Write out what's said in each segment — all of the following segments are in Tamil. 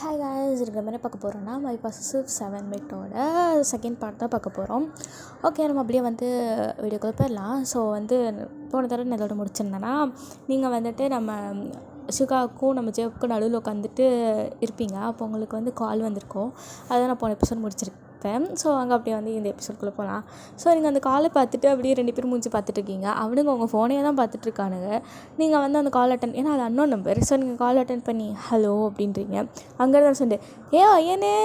ஹாய் காய்ஸ், இருக்கிற மாதிரி பார்க்க போகிறோன்னா மை பசசிவ் 7 மிட்டோட செகண்ட் பார்ட் தான் பார்க்க போகிறோம். ஓகே, நம்ம அப்படியே வீடியோக்குள்ளே போயிடலாம். ஸோ போன தடவை நான் இதோட முடிச்சிருந்தேன்னா, நீங்கள் நம்ம சுகாவுக்கும் நம்ம ஜெயப்புக்கும் நடுவில் உட்காந்துட்டு இருப்பீங்க. அப்போ உங்களுக்கு கால் வந்திருக்கும். அதை நான் போன எபிசோட் முடிச்சிருப்பேன். ஸோ அங்கே அப்படியே இந்த எபிசோட்குள்ளே போகலாம். ஸோ நீங்கள் அந்த காலை பார்த்துட்டு அப்படியே 2 பேரும் மூஞ்சி பார்த்துட்ருக்கீங்க. அவனுங்க உங்கள் ஃபோனையே தான் பார்த்துட்ருக்கானுங்க. நீங்கள் அந்த கால் அட்டன், ஏன்னா அது அன்னோன் நம்பர். ஸோ நீங்கள் கால் அட்டன் பண்ணி ஹலோ அப்படின்றீங்க. அங்கே தான் சொல்லிட்டு ஐயனே,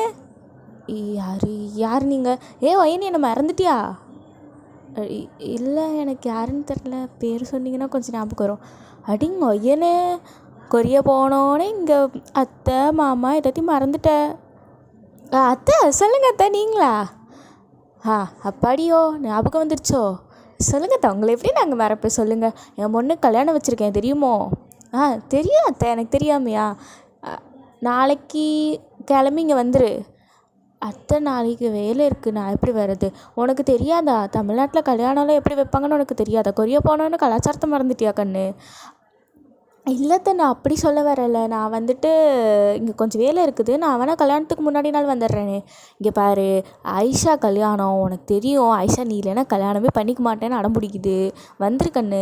யார் நீங்கள்? ஐயனே, நம்ம இறந்துட்டியா? இல்லை, எனக்கு யாருன்னு தெரில. பேர் சொன்னீங்கன்னா கொஞ்சம் ஞாபகம் வரும். அடிங்க ஐயனே, கொரிய போனோன்னே இங்கே அத்தை மாமா எல்லாத்தையும் மறந்துட்டேன். அத்தை சொல்லுங்க அத்தை, நீங்களா? அப்பாடியோ, ஞாபகம் வந்துருச்சோ. சொல்லுங்க அத்தை, உங்களை எப்படி நாங்கள் மறப்பேன் சொல்லுங்கள். என் பொண்ணு கல்யாணம் வச்சுருக்கேன், தெரியுமோ? தெரியும் அத்தை, எனக்கு தெரியாமையா? நாளைக்கு கிளம்பி இங்கே வந்துரு. அத்தை, நாளைக்கு வேலை இருக்குது, நான் எப்படி வர்றது? உனக்கு தெரியாதா தமிழ்நாட்டில் கல்யாணம்லாம் எப்படி வைப்பாங்கன்னு உனக்கு தெரியாதா? கொரிய போனோன்னு கலாச்சாரத்தை மறந்துட்டியா கண்ணு? இல்லைத்த, நான் அப்படி சொல்ல வரலை. நான் இங்கே கொஞ்சம் வேலை இருக்குது. நான் வேணால் கல்யாணத்துக்கு முன்னாடி நாள் வந்துடுறேனே. இங்கே பாரு, ஆயிஷா கல்யாணம் உனக்கு தெரியும். ஆயிஷா நீ இல்லைன்னா கல்யாணமே பண்ணிக்க மாட்டேன்னு அடம் பிடிக்குது. வந்துரு கண்ணு.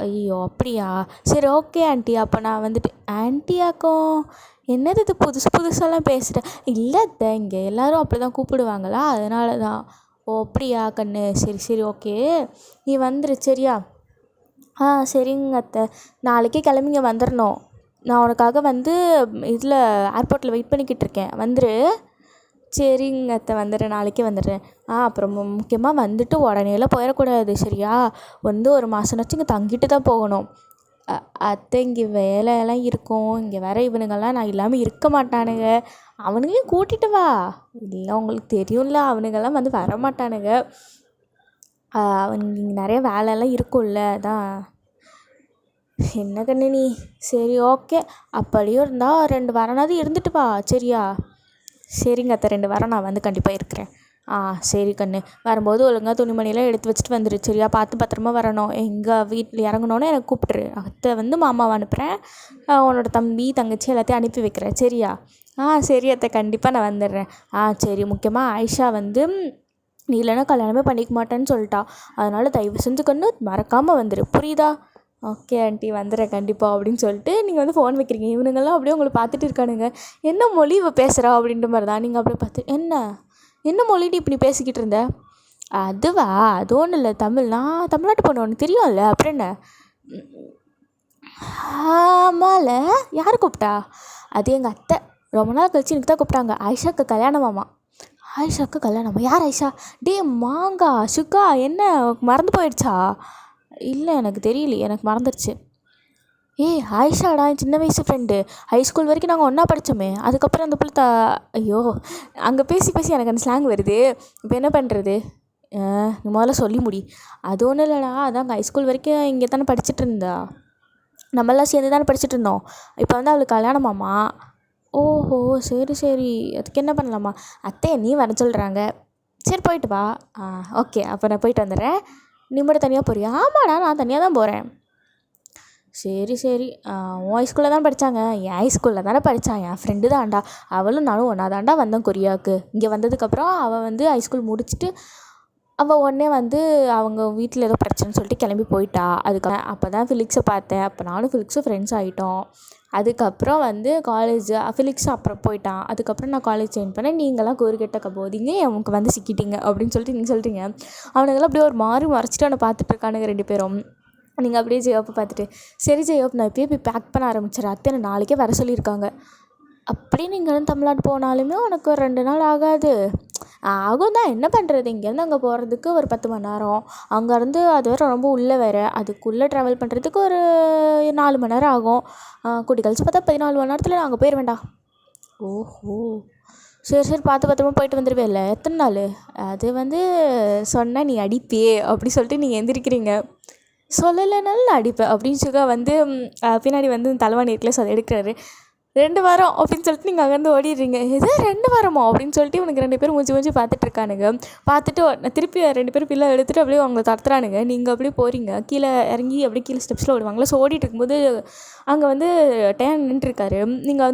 ஐயோ அப்படியா? சரி ஓகே ஆண்டி. அப்போ நான் ஆண்டியாக்கும் என்னது இது புதுசெல்லாம் பேசுகிறேன்? இல்லை அத்தை, இங்கே எல்லோரும் அப்படி தான் கூப்பிடுவாங்களா, அதனால தான். ஓ அப்படியா கண்ணு, சரி ஓகே. நீ வந்துரு சரியா? சரிங்க அத்தை, நாளைக்கே கிளம்பிங்க வந்துடணும். நான் உனக்காக இதில் ஏர்போர்ட்டில் வெயிட் பண்ணிக்கிட்டு இருக்கேன், வந்துரு. சரிங்க அத்தை, வந்துடுறேன், நாளைக்கே வந்துடுறேன். அப்புறம் முக்கியமாக வந்துட்டு உடனேலாம் போயிடக்கூடாது சரியா? 1 மாதம்னாச்சும் இங்கே தங்கிட்டு தான் போகணும். அத்தை, இங்கே வேலையெல்லாம் இருக்கும். இங்கே வேற இவனுங்கெல்லாம் நான் இல்லாமல் இருக்க மாட்டானுங்க. அவனுங்களையும் கூட்டிகிட்டு வா. இல்லை, உங்களுக்கு தெரியும்ல, அவனுங்கெல்லாம் வர மாட்டானுங்க. அவனுங்க இங்கே நிறைய வேலையெல்லாம் இருக்கும்ல, அதான். என்ன கண்ணு நீ? சரி ஓகே, அப்படியும் இருந்தால் 2 வாரனாவது இருந்துட்டு வா சரியா? சரிங்க அத்தை, 2 வாரம் நான் கண்டிப்பாக இருக்கிறேன். சரி கண்ணு, வரும்போது ஒழுங்காக துணிமணியெல்லாம் எடுத்து வச்சுட்டு வந்துடு சரியா? பார்த்து பத்திரமா வரணும். எங்கள் வீட்டில் இறங்கணுன்னு எனக்கு கூப்பிட்ரு. அத்தை மாமாவை அனுப்புகிறேன். உன்னோட தம்பி தங்கச்சி எல்லாத்தையும் அனுப்பி வைக்கிறேன் சரியா? சரி அத்தை, கண்டிப்பாக நான் வந்துடுறேன். சரி, முக்கியமாக ஆயிஷா நீ இல்லைன்னா கல்யாணமே பண்ணிக்க மாட்டேன்னு சொல்லிட்டா. அதனால் தயவு செஞ்சு கண்ணு மறக்காமல் வந்துடு, புரியுதா? ஓகே ஆண்டி, வந்துடுறேன் கண்டிப்பாக அப்படின்னு சொல்லிட்டு நீங்கள் ஃபோன் வைக்கிறீங்க. இவனுங்கெல்லாம் அப்படியே உங்களை பார்த்துட்டு இருக்கானுங்க. என்ன மொழி இவ பேசுகிறா அப்படின்ற மாதிரி தான். நீங்கள் அப்படியே பார்த்து என்ன மொழிட்டு இப்படி பேசிக்கிட்டு இருந்த? அதுவா, அது ஒன்றும் இல்லை, நான் தமிழ்நாட்டு பொண்ணு, ஒன்று தெரியும்ல, அப்புறம் என்ன? ஆமால, யார் கூப்பிட்டா? அது எங்கள் அத்தை. ரொம்ப நாள் கழிச்சு எனக்கு தான் கூப்பிட்டாங்க. ஆயிஷாக்கு கல்யாணமாமா. ஆயிஷாக்கு கல்யாணமா? யார் ஆயிஷா? மாங்கா சுக்கா, என்ன மறந்து போயிடுச்சா? இல்லை, எனக்கு தெரியலையே, எனக்கு மறந்துடுச்சு. ஆயிஷாடா, என் சின்ன வயசு ஃப்ரெண்டு. ஹைஸ்கூல் வரைக்கும் நாங்கள் ஒன்றா படித்தோமே. அதுக்கப்புறம் அந்த பிள்ளை ஐயோ, அங்கே பேசி எனக்கு அந்த ஸ்லாங் வருது. இப்போ என்ன பண்ணுறது? நீ முதல்ல சொல்லி முடி. அது ஒன்றும் இல்லைடா, அதான் ஹைஸ்கூல் வரைக்கும் இங்கே தானே படிச்சுட்டு இருந்தா. நம்மளாம் சேர்ந்து தானே படிச்சுட்டு இருந்தோம். இப்போ அவளுக்கு கல்யாணமாம்மா. ஓஹோ, சரி, அதுக்கு என்ன பண்ணலாமா? அத்தை நீ வர சொல்கிறாங்க. சரி போயிட்டு வா. ஓகே, அப்போ நான் போயிட்டு வந்துடுறேன். நீ மட்டும் தனியாக போறியா? ஆமாடா, நான் தனியாக தான் போகிறேன். சரி உன் ஹைஸ்கூலில் தான் படித்தாங்க. என் ஹைஸ்கூலில் தானே படித்தான். என் ஃப்ரெண்டு தான்டா. அவளும் நானும் ஒன்றா தான்டா வந்தேன் கொரியாவுக்கு. இங்கே வந்ததுக்கப்புறம் அவள் ஹைஸ்கூல் முடிச்சுட்டு அவள் உடனே அவங்க வீட்டில் ஏதோ பிரச்சனைன்னு சொல்லிட்டு கிளம்பி போயிட்டா. அதுக்கப்புறம் அப்போ தான் ஃபிலிக்ஸை பார்த்தேன். அப்போ நானும் ஃபிலிக்ஸும் ஃப்ரெண்ட்ஸ் ஆகிட்டோம். அதுக்கப்புறம் காலேஜ் ஃபிலிக்ஸ் அப்புறம் போயிட்டான். அதுக்கப்புறம் நான் காலேஜ் ஜாயின் பண்ணேன். நீங்களாம் கோரிக்கெட்ட போதிங்க, எனக்கு சிக்கிட்டீங்க அப்படின்னு சொல்லிட்டு நீங்கள் சொல்கிறீங்க. அவனுங்கெல்லாம் அப்படியே ஒரு மறைச்சிட்டு அவனை பார்த்துட்டு இருக்கானுங்க 2 பேரும். நீங்கள் அப்படியே ஜெயோப்பை பார்த்துட்டு, சரி ஜெயோப், நான் இப்போயே போய் பேக் பண்ண ஆரம்பிச்சிடறேன். அத்தை நாளைக்கே வர சொல்லியிருக்காங்க. அப்படியே நீங்கள் தமிழ்நாடு போனாலுமே உனக்கு ஒரு 2 நாள் ஆகாது. ஆகும் தான், என்ன பண்ணுறது? இங்கேருந்து அங்கே போகிறதுக்கு ஒரு 10 மணி நேரம். அங்கேருந்து அது வேறு ரொம்ப உள்ளே வேறு. அதுக்குள்ளே ட்ராவல் பண்ணுறதுக்கு ஒரு 4 மணி நேரம் ஆகும். கூட்டி கழிச்சு பார்த்தா 14 மணி நேரத்தில் நான் அங்கே போயிட வேண்டாம். ஓஹோ, சரி பார்த்து பத்திரமா போயிட்டு வந்துடுவே. இல்லை, எத்தனை நாள்? அது சொன்னால் நீ அடிப்பியே அப்படி சொல்லிட்டு நீங்கள் எந்திரிக்கிறீங்க. சொல்லலைனாலும் நான் அடிப்பேன் அப்படின்னு சுகா பின்னாடி தலைவாணி இருக்குல்ல, ஸோ அதை எடுக்கிறாரு. 2 வாரம் அப்படின்னு சொல்லிட்டு நீங்கள் அங்கேருந்து ஓடிடுறீங்க. எது 2 வாரமோ அப்படின்னு சொல்லிட்டு இவனுக்கு 2 பேரும் மூஞ்சி பார்த்துட்ருக்கானுங்க. பார்த்துட்டு திருப்பி 2 பேரும் பிள்ளை எடுத்துகிட்டு அப்படியே அவங்க தடுத்துறானுங்க. நீங்கள் அப்படியே போகிறீங்க, கீழே இறங்கி அப்படியே கீழே ஸ்டெப்ஸில் ஓடுவாங்களா. ஸோ ஓடிட்டு இருக்கும்போது அங்கே டேன் நின்றுருக்காரு. நீங்கள்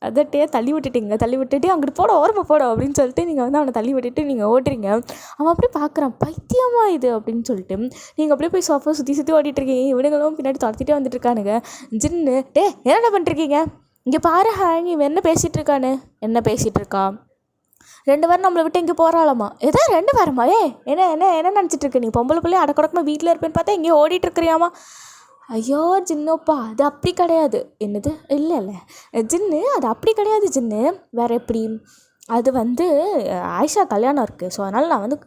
அதட்டையே தள்ளி விட்டுட்டு அங்கிட்டு போட ஓரமாக போட அப்படின்னு சொல்லிட்டு நீங்கள் வந்து அவனை தள்ளி விட்டுட்டு நீங்கள் ஓட்டுறீங்க. அவன் அப்படியே பார்க்குறான், பைத்தியமா இது அப்படின்னு சொல்லிட்டு. நீங்கள் அப்படியே போய் சோஃபா சுற்றி ஓட்டிகிட்ருக்கீங்க. இவனுங்களும் பின்னாடி துரத்திட்டே வந்துட்டு இருக்கானுங்க. ஜின்னு, என்னென்ன பண்ணிருக்கீங்க, இங்கே பாரு ஹாங், இவன் என்ன பேசிகிட்டு இருக்கான்னு. என்ன பேசிகிட்டு இருக்கா, 2 வாரம் நம்மளை விட்டு இங்கே போகிறாளாமா. ஏதோ 2 வாரமா? என்ன என்ன என்ன நினச்சிட்டு இருக்க நீ? பொம்பளை பிள்ளைய அடக்கடக்கமாக வீட்டில் இருப்பேன்னு பார்த்தா இங்கேயே ஓடிட்டுருக்கிறியாமா. ஐயோ ஜின்னோப்பா, அது அப்படி கிடையாது. என்னது? இல்லை ஜின்னு, அது அப்படி கிடையாது ஜின்னு. வேறு எப்படி? அது வந்து ஆயிஷா கல்யாணம் இருக்குது. ஸோ அதனால் நான் வந்து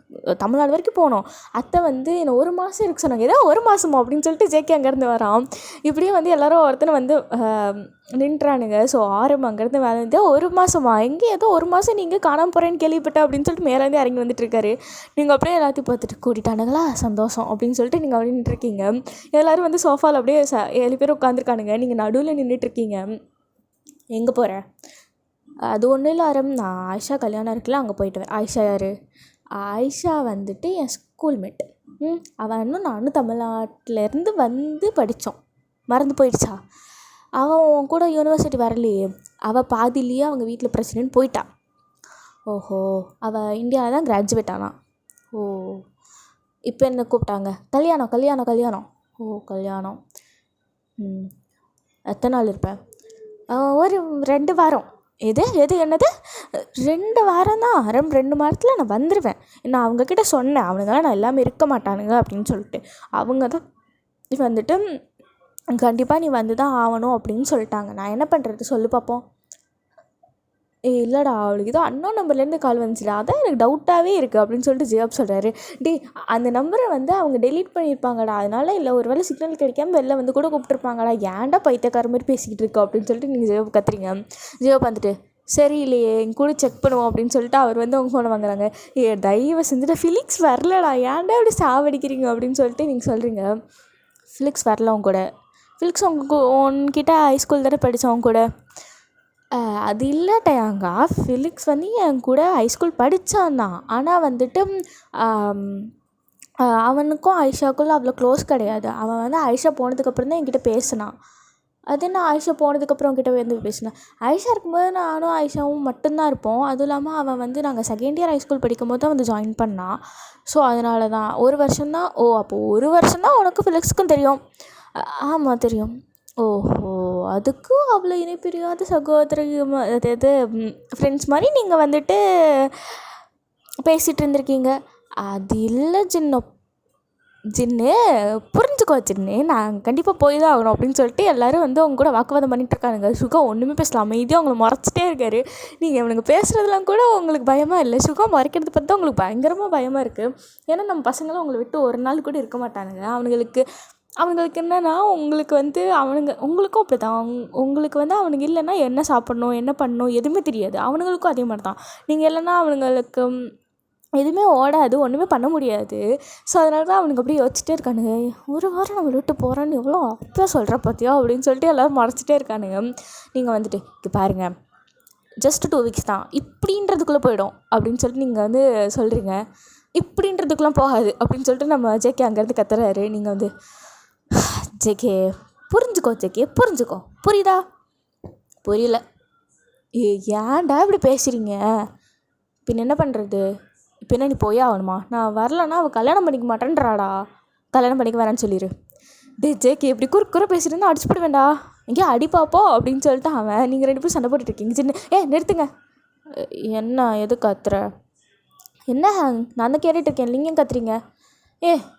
தமிழ்நாடு வரைக்கும் போனோம். அத்தை வந்து என்னை 1 மாதம் இருக்கு சொன்னாங்க. ஏதோ 1 மாதமோ அப்படின்னு சொல்லிட்டு ஜேகே அங்கேருந்து வரான். இப்படியே வந்து எல்லோரும் ஒருத்தனை வந்து நின்றானுங்க. ஸோ ஆரம்பம் அங்கேருந்து வேலை இருந்தால் 1 மாதமா, எங்கே ஏதோ 1 மாதம் நீங்கள் காணாமல் போகிறேன்னு கேள்விப்பட்டேன் அப்படின்னு சொல்லிட்டு மேலேருந்து இறங்கி வந்துட்டுருக்காரு. நீங்கள் அப்படியே எல்லாத்தையும் பார்த்துட்டு கூட்டிட்டானுங்களா, சந்தோஷம் அப்படின்னு சொல்லிட்டு நீங்கள் அப்படி நின்றுருக்கீங்க. எல்லோரும் வந்து சோஃபாவில் அப்படியே 7 பேர் உட்காந்துருக்கானுங்க. நீங்கள் நடுவில் நின்றுட்டுருக்கீங்க. எங்கே போகிற? அது ஒன்றும் இல்லை அரம், நான் ஆயிஷா கல்யாணம் இருக்குல்ல, அங்கே போயிட்டு வரேன். ஆயிஷா யார்? ஆயிஷா வந்துட்டு என் ஸ்கூல்மேட். அவன் இன்னும் நானும் தமிழ்நாட்டிலேருந்து வந்து படித்தோம். மறந்து போயிடுச்சா? அவன் உன் கூட யூனிவர்சிட்டி வரலையே. அவள் பாதிலேயே அவங்க வீட்டில் பிரச்சனைன்னு போயிட்டான். ஓஹோ, அவள் இந்தியாவில் தான் கிராஜுவேட் ஆனான். ஓ, இப்போ என்ன கூப்பிட்டாங்க? கல்யாணம். ஓ கல்யாணம். எத்தனை நாள் இருப்பேன்? ஒரு 2 வாரம். எது என்னது 2 வாரம் தான்? 2 வாரத்தில் நான் வந்துடுவேன். நான் அவங்கக்கிட்ட சொன்னேன், அவனுங்களாம் நான் எல்லாமே இருக்க மாட்டானுங்க அப்படின்னு சொல்லிட்டு. அவங்க தான் வந்துட்டு கண்டிப்பாக நீ வந்து தான் ஆகணும் அப்படின்னு சொல்லிட்டாங்க. நான் என்ன பண்ணுறது சொல்லு பார்ப்போம். இல்லைடா, அவளுக்கு ஏதோ அன்னோன் நம்பர்லேருந்து கால் வந்துச்சுடா, அதான் எனக்கு டவுட்டாகவே இருக்குது அப்படின்னு சொல்லிட்டு ஜியாப் சொல்கிறாரு. அந்த நம்பரை வந்து அவங்க டெலீட் பண்ணியிருப்பாங்கடா, அதனால இல்லை ஒரு வேளை சிக்னல் கிடைக்காம வெளில வந்து கூட கூப்பிட்டுருப்பாங்கடா. ஏன்டா பைத்தியக்கார மாதிரி பேசிக்கிட்டு இருக்கோம் அப்படின்னு சொல்லிட்டு நீங்கள் ஜியாப் கத்துறீங்க. ஜியாப் வந்துட்டு சரி இல்லையே எங்க கூட செக் பண்ணுவோம் அப்படின்னு சொல்லிட்டு அவர் வந்து அவங்க ஃபோனை வாங்குறாங்க. தயவு செஞ்சுட்டு ஃபிலிக்ஸ் வரலடா, ஏன்டா இப்படி சாவடிக்கிறீங்க அப்படின்னு சொல்லிட்டு நீங்கள் சொல்கிறீங்க. ஃபிலிக்ஸ் வரல அவங்க கூட? ஃபிலிக்ஸ் உன்கிட்ட ஹைஸ்கூல் தானே படித்தவங்க கூட? அது இல்லைட்டேங்க, ஃபிலிக்ஸ் வந்து என் கூட ஹைஸ்கூல் படித்தான் தான். ஆனால் வந்துட்டு அவனுக்கும் ஆயிஷாவுக்குள்ள அவ்வளோ க்ளோஸ் கிடையாது. அவன் வந்து ஆயிஷா போனதுக்கப்புறம் தான் என்கிட்ட பேசினான். அது நான் ஆயிஷா போனதுக்கப்புறம் அவன்கிட்ட வந்து பேசினேன். ஆயிஷா இருக்கும்போது நானும் ஆயிஷாவும் மட்டும்தான் இருப்போம். அதுவும் இல்லாமல் அவன் வந்து நாங்கள் 2nd இயர் ஹைஸ்கூல் படிக்கும்போது தான் வந்து ஜாயின் பண்ணான். ஸோ அதனால தான் 1 வருஷம்தான். ஓ, அப்போது 1 வருஷம்தான் உனக்கும் ஃபிலிக்ஸுக்கும் தெரியும்? ஆமாம் தெரியும். ஓஹோ, அதுக்கும் அவ்வளோ இணைப்பிரியாத சகோதரி, அதாவது ஃப்ரெண்ட்ஸ் மாதிரி நீங்கள் வந்துட்டு பேசிகிட்டு இருந்திருக்கீங்க. அது இல்லை ஜின்னு, புரிஞ்சுக்கோ ஜின்னு, நான் கண்டிப்பாக போய் தான் ஆகணும் அப்படின்னு சொல்லிட்டு எல்லோரும் வந்து அவங்க கூட வாக்குவாதம் பண்ணிகிட்ருக்கானுங்க. சுகா ஒன்றுமே பேசலாம், அமைதியாக அவங்கள முறைச்சிட்டே இருக்காரு. நீங்கள் இவனுங்க பேசுகிறதுலாம் கூட உங்களுக்கு பயமாக இல்லை, சுகா முறைக்கிறது பார்த்து தான் உங்களுக்கு பயங்கரமாக பயமாக இருக்குது. ஏன்னா நம்ம பசங்களாம் அவங்கள விட்டு ஒரு நாள் கூட இருக்க மாட்டானுங்க. அவங்களுக்கு என்னென்னா, உங்களுக்கு வந்து உங்களுக்கும் அப்படி தான். உங்களுக்கு வந்து அவனுங்க இல்லைன்னா என்ன சாப்பிட்ணும், என்ன பண்ணணும் எதுவுமே தெரியாது. அவனுங்களுக்கும் அதே மாதிரி தான். நீங்கள் இல்லைன்னா அவனுங்களுக்கு எதுவுமே ஓடாது, ஒன்றுமே பண்ண முடியாது. ஸோ அதனால தான் அவனுக்கு அப்படியே யோசிச்சுட்டே இருக்கானுங்க. 1 வாரம் நம்ம விட்டு போகிறான்னு எவ்வளோ அப்போ சொல்கிற பார்த்தியா அப்படின்னு சொல்லிட்டு எல்லோரும் மறைச்சிட்டே இருக்கானுங்க. நீங்கள் வந்துட்டு இங்கே பாருங்கள், ஜஸ்ட் 2 வீக்ஸ் தான், இப்படின்றதுக்குள்ளே போயிடும் அப்படின்னு சொல்லிட்டு நீங்கள் வந்து சொல்கிறீங்க. இப்படின்றதுக்குலாம் போகாது அப்படின்னு சொல்லிட்டு நம்ம ஜேகே அங்கேருந்து கத்துறாரு. நீங்கள் வந்து ஜேகே புரிஞ்சுக்கோ, புரியுதா? புரியல. ஏன்டா இப்படி பேசுகிறீங்க? பின்ன என்ன பண்ணுறது? இப்போ என்ன நீ போயே ஆகணுமா? நான் வரலன்னா அவள் கல்யாணம் பண்ணிக்க மாட்டேன்றாடா. கல்யாணம் பண்ணிக்க வேணான்னு சொல்லிடு. ஜேகே எப்படி குறுக்குற பேசிட்டு அடிச்சு போடுவேண்டா, எங்கேயா அடி பார்ப்போம் அப்படின்னு சொல்லிட்டு அவன். நீங்கள் 2 பேரும் சண்டை போட்டுட்ருக்கீங்க. சின்ன நிறுத்துங்க. என்ன எது கத்துற? என்ன நான் தான் கேட்டுட்ருக்கேன், இல்லைங்க கத்துறீங்க?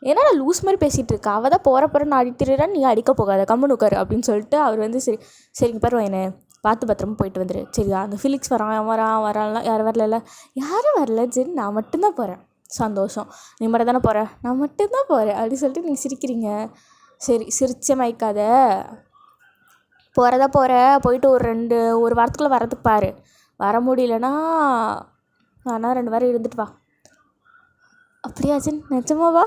என்னடா லூஸ் மாதிரி பேசிகிட்டு இருக்கா? அவள் தான் போகிற நான் அடித்துறான்னு நீ அடிக்க போகாத, கம்முன்னு உட்காரு அப்படின்னு சொல்லிட்டு அவர் வந்து சரிங்க பாரு, என்ன பார்த்து பத்திரமா போயிட்டு வந்துடு சரியா? அந்த ஃபிலிக்ஸ் வரான்லாம் யாரும் வரல ஜென், நான் மட்டும்தான் போகிறேன். சந்தோஷம், நீ மட்டும் தானே போகிற? நான் மட்டும்தான் போகிறேன் அப்படின்னு சொல்லிட்டு நீங்கள் சிரிக்கிறீங்க. சரி, சிரிச்ச மயக்காத, போயிட்டு ஒரு வாரத்துக்குள்ளே வரதுக்கு பாரு. வர முடியலன்னா ஆனால் 2 வாரம் இருந்துட்டு வா. அப்படியா ஜின்? நிஜமாவா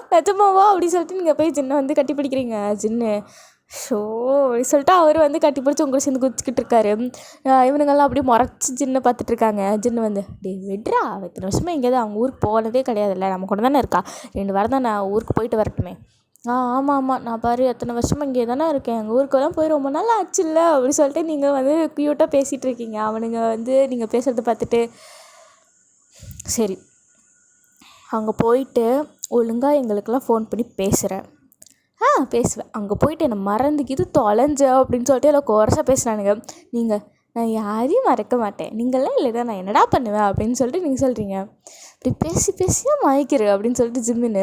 அப்படின்னு சொல்லிட்டு நீங்கள் போய் ஜின்னை வந்து கட்டி பிடிக்கிறீங்க. ஜின்னு ஷோ அப்படி சொல்லிட்டு அவர் வந்து கட்டி பிடிச்சி உங்களை சேர்ந்து குதிச்சுக்கிட்டு இருக்காரு. இவனுங்கெல்லாம் அப்படியே முறைச்சி ஜின்னை பார்த்துட்ருக்காங்க. ஜின்னு வந்து விட்றா, இத்தனை வருஷமாக எங்கேயாவது அவங்க ஊருக்கு போனதே கிடையாதுல்ல, நம்ம கூட தானே இருக்கா, 2 வாரம் தான் நான் ஊருக்கு போயிட்டு வரட்டுமே, ஆமாம் ஆமாம், நான் பாரு எத்தனை வருஷமாக இங்கே தானே இருக்கேன், எங்கள் ஊருக்கெல்லாம் போய் ரொம்ப நாள் ஆச்சுல்ல அப்படி சொல்லிட்டு நீங்கள் வந்து க்யூட்டாக பேசிகிட்டு இருக்கீங்க. அவனுங்க வந்து நீங்கள் பேசுகிறத பார்த்துட்டு சரி அங்கே போயிட்டு ஒழுங்காக எங்களுக்கெல்லாம் ஃபோன் பண்ணி பேசுகிறேன். பேசுவேன். அங்கே போயிட்டு என்னை மறந்துக்கிது தொலைஞ்ச அப்படின்னு சொல்லிட்டு எல்லாம் குறைச்சா பேசுகிறானுங்க. நான் யாரையும் மறக்க மாட்டேன், நீங்கள்லாம் இல்லைனா நான் என்னடா பண்ணுவேன் அப்படின்னு சொல்லிட்டு நீங்கள் சொல்கிறீங்க. இப்படி பேசி பேசியே மயக்கிறு அப்படின்னு சொல்லிட்டு ஜிம்முன்னு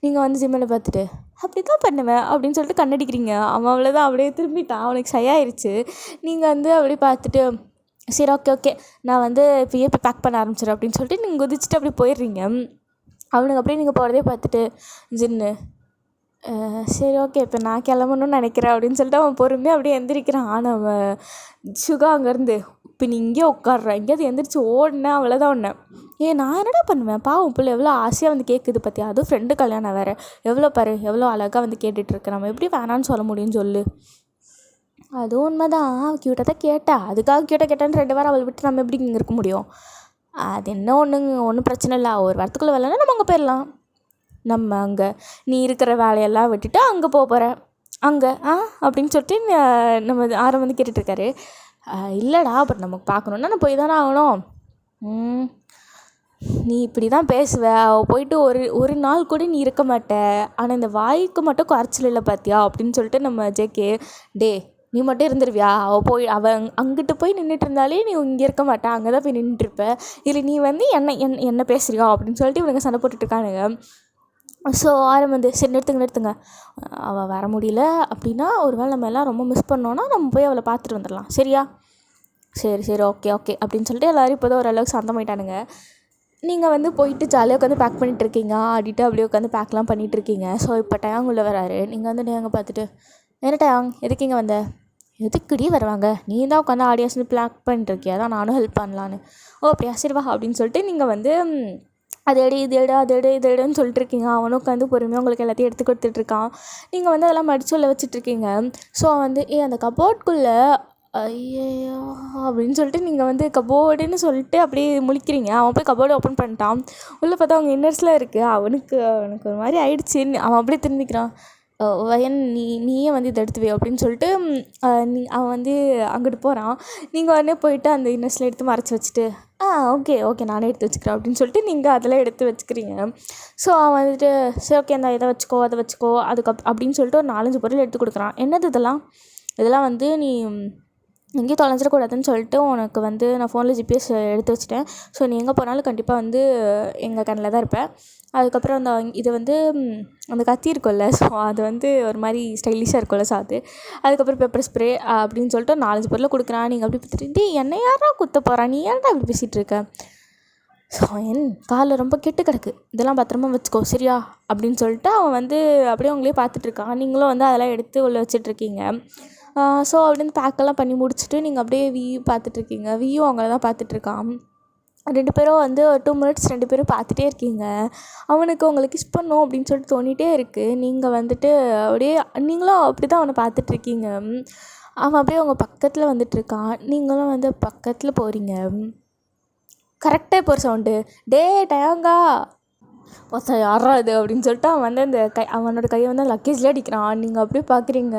நீங்கள் வந்து ஜிம்மில் பார்த்துட்டு அப்படி தான் பண்ணுவேன் அப்படின்னு சொல்லிட்டு கண்ணடிக்கிறீங்க. அவன் அவ்வளோதான், அப்படியே திரும்பிட்டான், அவனுக்கு சரியாயிருச்சு. நீங்கள் வந்து அப்படியே பார்த்துட்டு சரி ஓகே நான் வந்து இப்போயே இப்போ பேக் பண்ண ஆரம்பிச்சிடுறேன் அப்படின்னு சொல்லிட்டு நீங்கள் குதிச்சுட்டு அப்படியே போயிடுறீங்க. அவனுக்கு அப்படியே நீங்கள் போகிறதே பார்த்துட்டு ஜின்னு சரி ஓகே இப்போ நான் கிளம்பணும்னு நினைக்கிறேன் அப்படின்னு சொல்லிட்டு அவன் பொறுமையாக அப்படியே எந்திரிக்கிறான். ஆனால் அவன் சுகா அங்கேருந்து இப்போ நீ இங்கே உட்காடுறான், எங்கேயாவது எந்திரிச்சு ஓடினேன் அவ்வளோதான் ஒன்று. நான் என்னடா பண்ணுவேன், பாவம் பிள்ளை எவ்வளோ ஆசையாக வந்து கேட்குது பார்த்தியா, அதுவும் ஃப்ரெண்டு கல்யாணம் வேறு, எவ்வளோ பாரு எவ்வளோ அழகாக வந்து கேட்டுட்ருக்கு, நம்ம எப்படி வேணான்னு சொல்ல முடியும்னு சொல்லு. அதுவும் உண்மைதான், க்யூட்டாக தான் கேட்டா, அதுக்காக க்யூட்டாக கேட்டான்னு 2 வாரம் அவளை விட்டு நம்ம எப்படி இங்கே இருக்க முடியும். அது என்ன ஒன்றும் பிரச்சனை இல்லை, ஒரு வாரத்துக்குள்ளே வரலன்னா நம்ம அங்கே போயிடலாம். நம்ம அங்கே நீ இருக்கிற வேலையெல்லாம் விட்டுட்டு அங்கே போகிற அங்கே அப்படின்னு சொல்லிட்டு நம்ம ஆரம் வந்து கேட்டுட்ருக்காரு. இல்லைடா அப்புறம் நமக்கு பார்க்கணுன்னா நான் போய் தானே ஆகணும். நீ இப்படி தான் பேசுவ, அவள் போயிட்டு ஒரு நாள் கூட நீ இருக்க மாட்ட, ஆனால் இந்த வாய்க்கு மட்டும் குறைச்சல் இல்லை பார்த்தியா அப்படின்னு சொல்லிட்டு நம்ம ஜேகே நீ மட்டும் இருந்துருவியா, அவள் அங்கிட்டு போய் நின்றுட்டு இருந்தாலே நீ இங்கே இருக்க மாட்டேன், அங்கே தான் போய் நின்றுட்டுருப்ப, இல்லை நீ வந்து என்ன பேசுறியா அப்படின்னு சொல்லிட்டு இவனுங்க சண்டை போட்டுட்ருக்கானுங்க. ஸோ ஆரம் வந்து சரி நிறுத்துங்க, அவள் வர முடியல அப்படின்னா ஒரு வேளை நம்ம எல்லாம் ரொம்ப மிஸ் பண்ணோன்னா நம்ம போய் அவளை பார்த்துட்டு வந்துடலாம், சரியா? சரி ஓகே அப்படின்னு சொல்லிட்டு எல்லோரும் இப்போ தான் ஓரளவுக்கு சாந்தமாயிட்டானுங்க. நீங்கள் வந்து போயிட்டு ஜாலியாக உட்காந்து பேக் பண்ணிகிட்ருக்கீங்க, ஆடிட்டு அப்படியே உட்காந்து பேக்லாம் பண்ணிகிட்ருக்கீங்க. ஸோ இப்போ டயாங் உள்ளே வராரு. நீங்கள் வந்து டயாங்கை பார்த்துட்டு என்ன டயாங் எதுக்கு இங்கே வந்த, எதுக்குடி வருவாங்க, நீ தான் உட்காந்து ஆடியோஸ்னு பேக் பண்ணிட்டுருக்கியா, அதான் நானும் ஹெல்ப் பண்ணலான்னு. அப்படியா சரி வா அப்படின்னு சொல்லிட்டு நீங்கள் வந்து அது எடு இது எடுன்னு சொல்லிட்டு இருக்கீங்க. அவனும் உட்காந்து பொறுமையாக உங்களுக்கு எல்லாத்தையும் எடுத்து கொடுத்துட்ருக்கான். நீங்கள் வந்து அதெல்லாம் மடித்து உள்ள வச்சுட்ருக்கீங்க. ஸோ வந்து அந்த கபோர்டுக்குள்ளே ஐயோ அப்படின்னு சொல்லிட்டு நீங்கள் வந்து கபோர்டுன்னு சொல்லிட்டு அப்படியே முழிக்கிறீங்க. அவன் போய் கபோர்டு ஓப்பன் பண்ணிட்டான். உள்ளே பார்த்தா அவங்க இன்னர்ஸ்லாம் இருக்குது. அவனுக்கு ஒரு மாதிரி ஆயிடுச்சு. அவன் அப்படியே திரும்பிக்கிறான். வயன் நீயே வந்து இதை எடுத்து வை அப்படின்னு சொல்லிட்டு அவன் வந்து அங்கிட்டு போகிறான். நீங்கள் உடனே போயிட்டு அந்த இன்னர்ஸில் எடுத்து மறைச்சி வச்சுட்டு ஓகே நானே எடுத்து வச்சுக்கிறேன் அப்படின்னு சொல்லிட்டு நீங்கள் அதெல்லாம் எடுத்து வச்சுக்கிறீங்க. ஸோ அவன் வந்துட்டு சரி ஓகே அந்த இதை வச்சுக்கோ அதை வச்சுக்கோ அப்படின்னு சொல்லிட்டு ஒரு 4-5 பொருள் எடுத்து கொடுக்குறான். என்னது இதெல்லாம் வந்து நீ எங்கேயும் தொலைஞ்சிடக்கூடாதுன்னு சொல்லிட்டு உனக்கு வந்து நான் ஃபோனில் ஜிபிஎஸ் எடுத்து வச்சுட்டேன். ஸோ நீ எங்கே போனாலும் கண்டிப்பாக வந்து எங்கள் கண்ணில் தான் இருப்பேன். அதுக்கப்புறம் இது வந்து அந்த கத்தி இருக்கும்ல, ஸோ அது வந்து ஒரு மாதிரி ஸ்டைலிஷாக இருக்கும்ல, ஸோ அதுக்கப்புறம் பெப்பர் ஸ்ப்ரே அப்படின்னு சொல்லிட்டு 4-5 பொருளை கொடுக்குறான். நீங்கள் அப்படி பார்த்துட்டு என்னை யாரா குத்த போகிறான், நீ ஏன்டா அப்படி பேசிகிட்டு இருக்க, ஸோ என் காலில் ரொம்ப கெட்டு கிடக்கு, இதெல்லாம் பத்திரமா வச்சுக்கோ சரியா அப்படின்னு சொல்லிட்டு அவன் வந்து அப்படியே உங்களே பார்த்துட்ருக்கான். நீங்களும் வந்து அதெல்லாம் எடுத்து உள்ளே வச்சிட்ருக்கீங்க. ஸோ அப்படின்னு பேக்கெல்லாம் பண்ணி முடிச்சுட்டு நீங்கள் அப்படியே பார்த்துட்ருக்கீங்க. அவங்கள தான் பார்த்துட்ருக்கான். 2 பேரும் வந்து 2 மினிட்ஸ் 2 பேரும் பார்த்துட்டே இருக்கீங்க. அவனுக்கு உங்களை கிஸ் பண்ணணும் அப்படின்னு சொல்லிட்டு தோணிகிட்டே இருக்குது. நீங்கள் வந்துட்டு அப்படியே நீங்களும் அப்படி தான் அவனை பார்த்துட்ருக்கீங்க. அவன் அப்படியே உங்கள் பக்கத்தில் வந்துட்டுருக்கான். நீங்களும் வந்து பக்கத்தில் போகிறீங்க. கரெக்டாக இப்போ ஒரு சவுண்டு டயாங்கா யாரா இது அப்படின்னு சொல்லிட்டு அவன் வந்து அந்த அவனோட கையை வந்து லக்கேஜில் அடிக்கிறான். நீங்கள் அப்படியே பார்க்குறீங்க.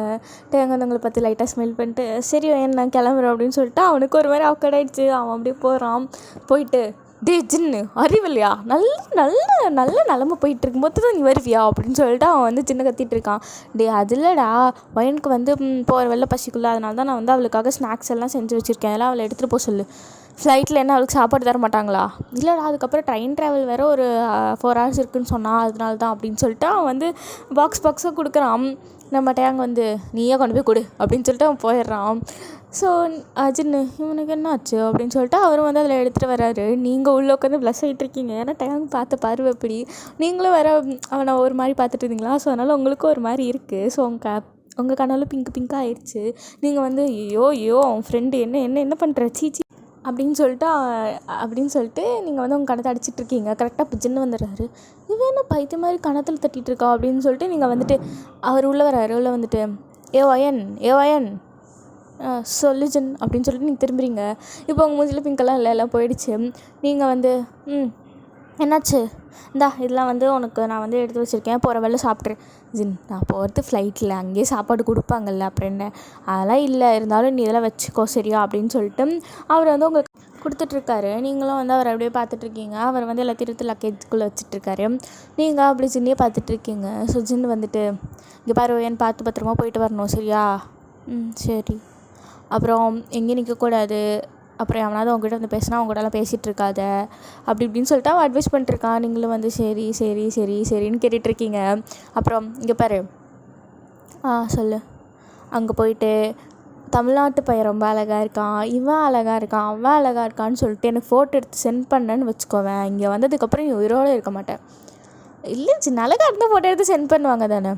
டேங்க வந்து உங்களை பார்த்து லைட்டாக ஸ்மெல் பண்ணிட்டு சரி நான் கிளம்புறேன் அப்படின்னு சொல்லிட்டு அவனுக்கு ஒரு மாதிரி ஆயிடுச்சு. அவன் அப்படியே போகிறான். போயிட்டு ஜின்னு அறிவில்லையா, நல்ல நல்ல நல்ல நிலமை போயிட்டு இருக்கும்போது தான் நீ வருவியா அப்படின்னு சொல்லிட்டு அவன் வந்து சின்ன கத்திட்டு இருக்கான். அது இல்லைடா, பையனுக்கு வந்து போகிற வெள்ளை பசிக்குள்ள, அதனால தான் நான் வந்து அவளுக்காக ஸ்நாக்ஸ் எல்லாம் செஞ்சு வச்சுருக்கேன், எல்லாம் அவளை எடுத்துகிட்டு போக சொல்லு. ஃப்ளைட்டில் என்ன அவளுக்கு சாப்பாடு தர மாட்டாங்களா? இல்லைடா, அதுக்கப்புறம் ட்ரெயின் ட்ராவல் வேறு ஒரு 4 hours இருக்குதுன்னு சொன்னான், அதனால தான் அப்படின்னு சொல்லிட்டு அவன் வந்து பாக்ஸாக கொடுக்குறான். நம்ம டேங்க வந்து நீயே கொண்டு போய் கொடு அப்படின்னு சொல்லிட்டு அவன் போயிடுறான். ஸோ ஜின்னு இவனுக்கு என்ன ஆச்சு அப்படின்னு சொல்லிட்டு அவரும் வந்து அதில் எடுத்துகிட்டு வராரு. நீங்கள் உள்ளே உட்காந்து ப்ளஸ் ஆகிட்டு இருக்கீங்க. ஏன்னா டேங் பார்த்த பருவ எப்படி, நீங்களும் வேறு அவனை ஒரு மாதிரி பார்த்துட்டு இருந்தீங்களா, ஸோ அதனால் உங்களுக்கும் ஒரு மாதிரி இருக்குது. ஸோ உங்கள் கண்ணால் பிங்காக ஆயிடுச்சு. நீங்கள் வந்து ஐயோ அவன் ஃப்ரெண்டு என்ன பண்ணுற சீச்சி அப்படின்னு சொல்லிட்டு நீங்கள் வந்து உங்கள் கணத்தை அடிச்சிட்ருக்கீங்க. கரெக்டாக இப்போ ஜின்னு வந்துடுறாரு. இவன் என்ன பைத்திய மாதிரி கணத்தில் தட்டிகிட்டு இருக்கா அப்படின்னு சொல்லிட்டு நீங்கள் வந்துட்டு அவர் உள்ளே வராரு. உள்ளே வந்துட்டு ஏ வயன் சொல்லு ஜின் அப்படின்னு சொல்லிட்டு நீங்கள் திரும்புறீங்க. இப்போ உங்கள் மூஞ்சில் பிங்கெல்லாம் இல்லை, எல்லாம் போயிடுச்சு. நீங்கள் வந்து என்னாச்சு? இந்தா இதெல்லாம் வந்து உனக்கு நான் வந்து எடுத்து வச்சுருக்கேன், போகிற வழில சாப்பிட்ரு. ஜின், நான் போகிறது ஃப்ளைட்டில், அங்கேயே சாப்பாடு கொடுப்பாங்கல்ல, அப்புறம் என்ன? அதெல்லாம் இல்லை, இருந்தாலும் நீ இதெல்லாம் வச்சுக்கோ சரியா அப்படின்னு சொல்லிட்டு அவர் வந்து உங்களுக்கு கொடுத்துட்ருக்காரு. நீங்களும் வந்து அவர் அப்படியே பார்த்துட்ருக்கீங்க. அவர் வந்து எல்லாத்தையும் எடுத்து லக்கேஜுக்குள்ளே வச்சுட்ருக்காரு. நீங்கள் அப்படி ஜின்னையே பார்த்துட்ருக்கீங்க. ஸோ ஜின் வந்துட்டு, இங்கே பாரு என் பார்த்து பத்திரமா போயிட்டு வரணும் சரியா? சரி. அப்புறம் எங்கேயும் நிற்கக்கூடாது. அப்புறம் எவனாவது உங்ககிட்ட வந்து பேசினா அவங்ககிட்டலாம் பேசிகிட்டு இருக்காத அப்படி இப்படின்னு சொல்லிட்டு அவன் அட்வைஸ் பண்ணிட்டுருக்கான். நீங்களும் வந்து சரி சரி சரி சரின்னு கேட்டுட்ருக்கீங்க. அப்புறம் இங்கே பாரு, சொல்லு. அங்கே போயிட்டு தமிழ்நாட்டு பையன் ரொம்ப அழகாக இருக்கான், இவன் அழகாக இருக்கான், அவன் அழகாக இருக்கான்னு சொல்லிட்டு எனக்கு ஃபோட்டோ எடுத்து சென்ட் பண்ணேன்னு வச்சுக்கோவேன். இங்கே வந்ததுக்கப்புறம் நீ உயிரோடு இருக்க மாட்டேன். இல்லை சின்ன அழகாக இருந்தால் ஃபோட்டோ எடுத்து சென்ட் பண்ணுவாங்க தானே.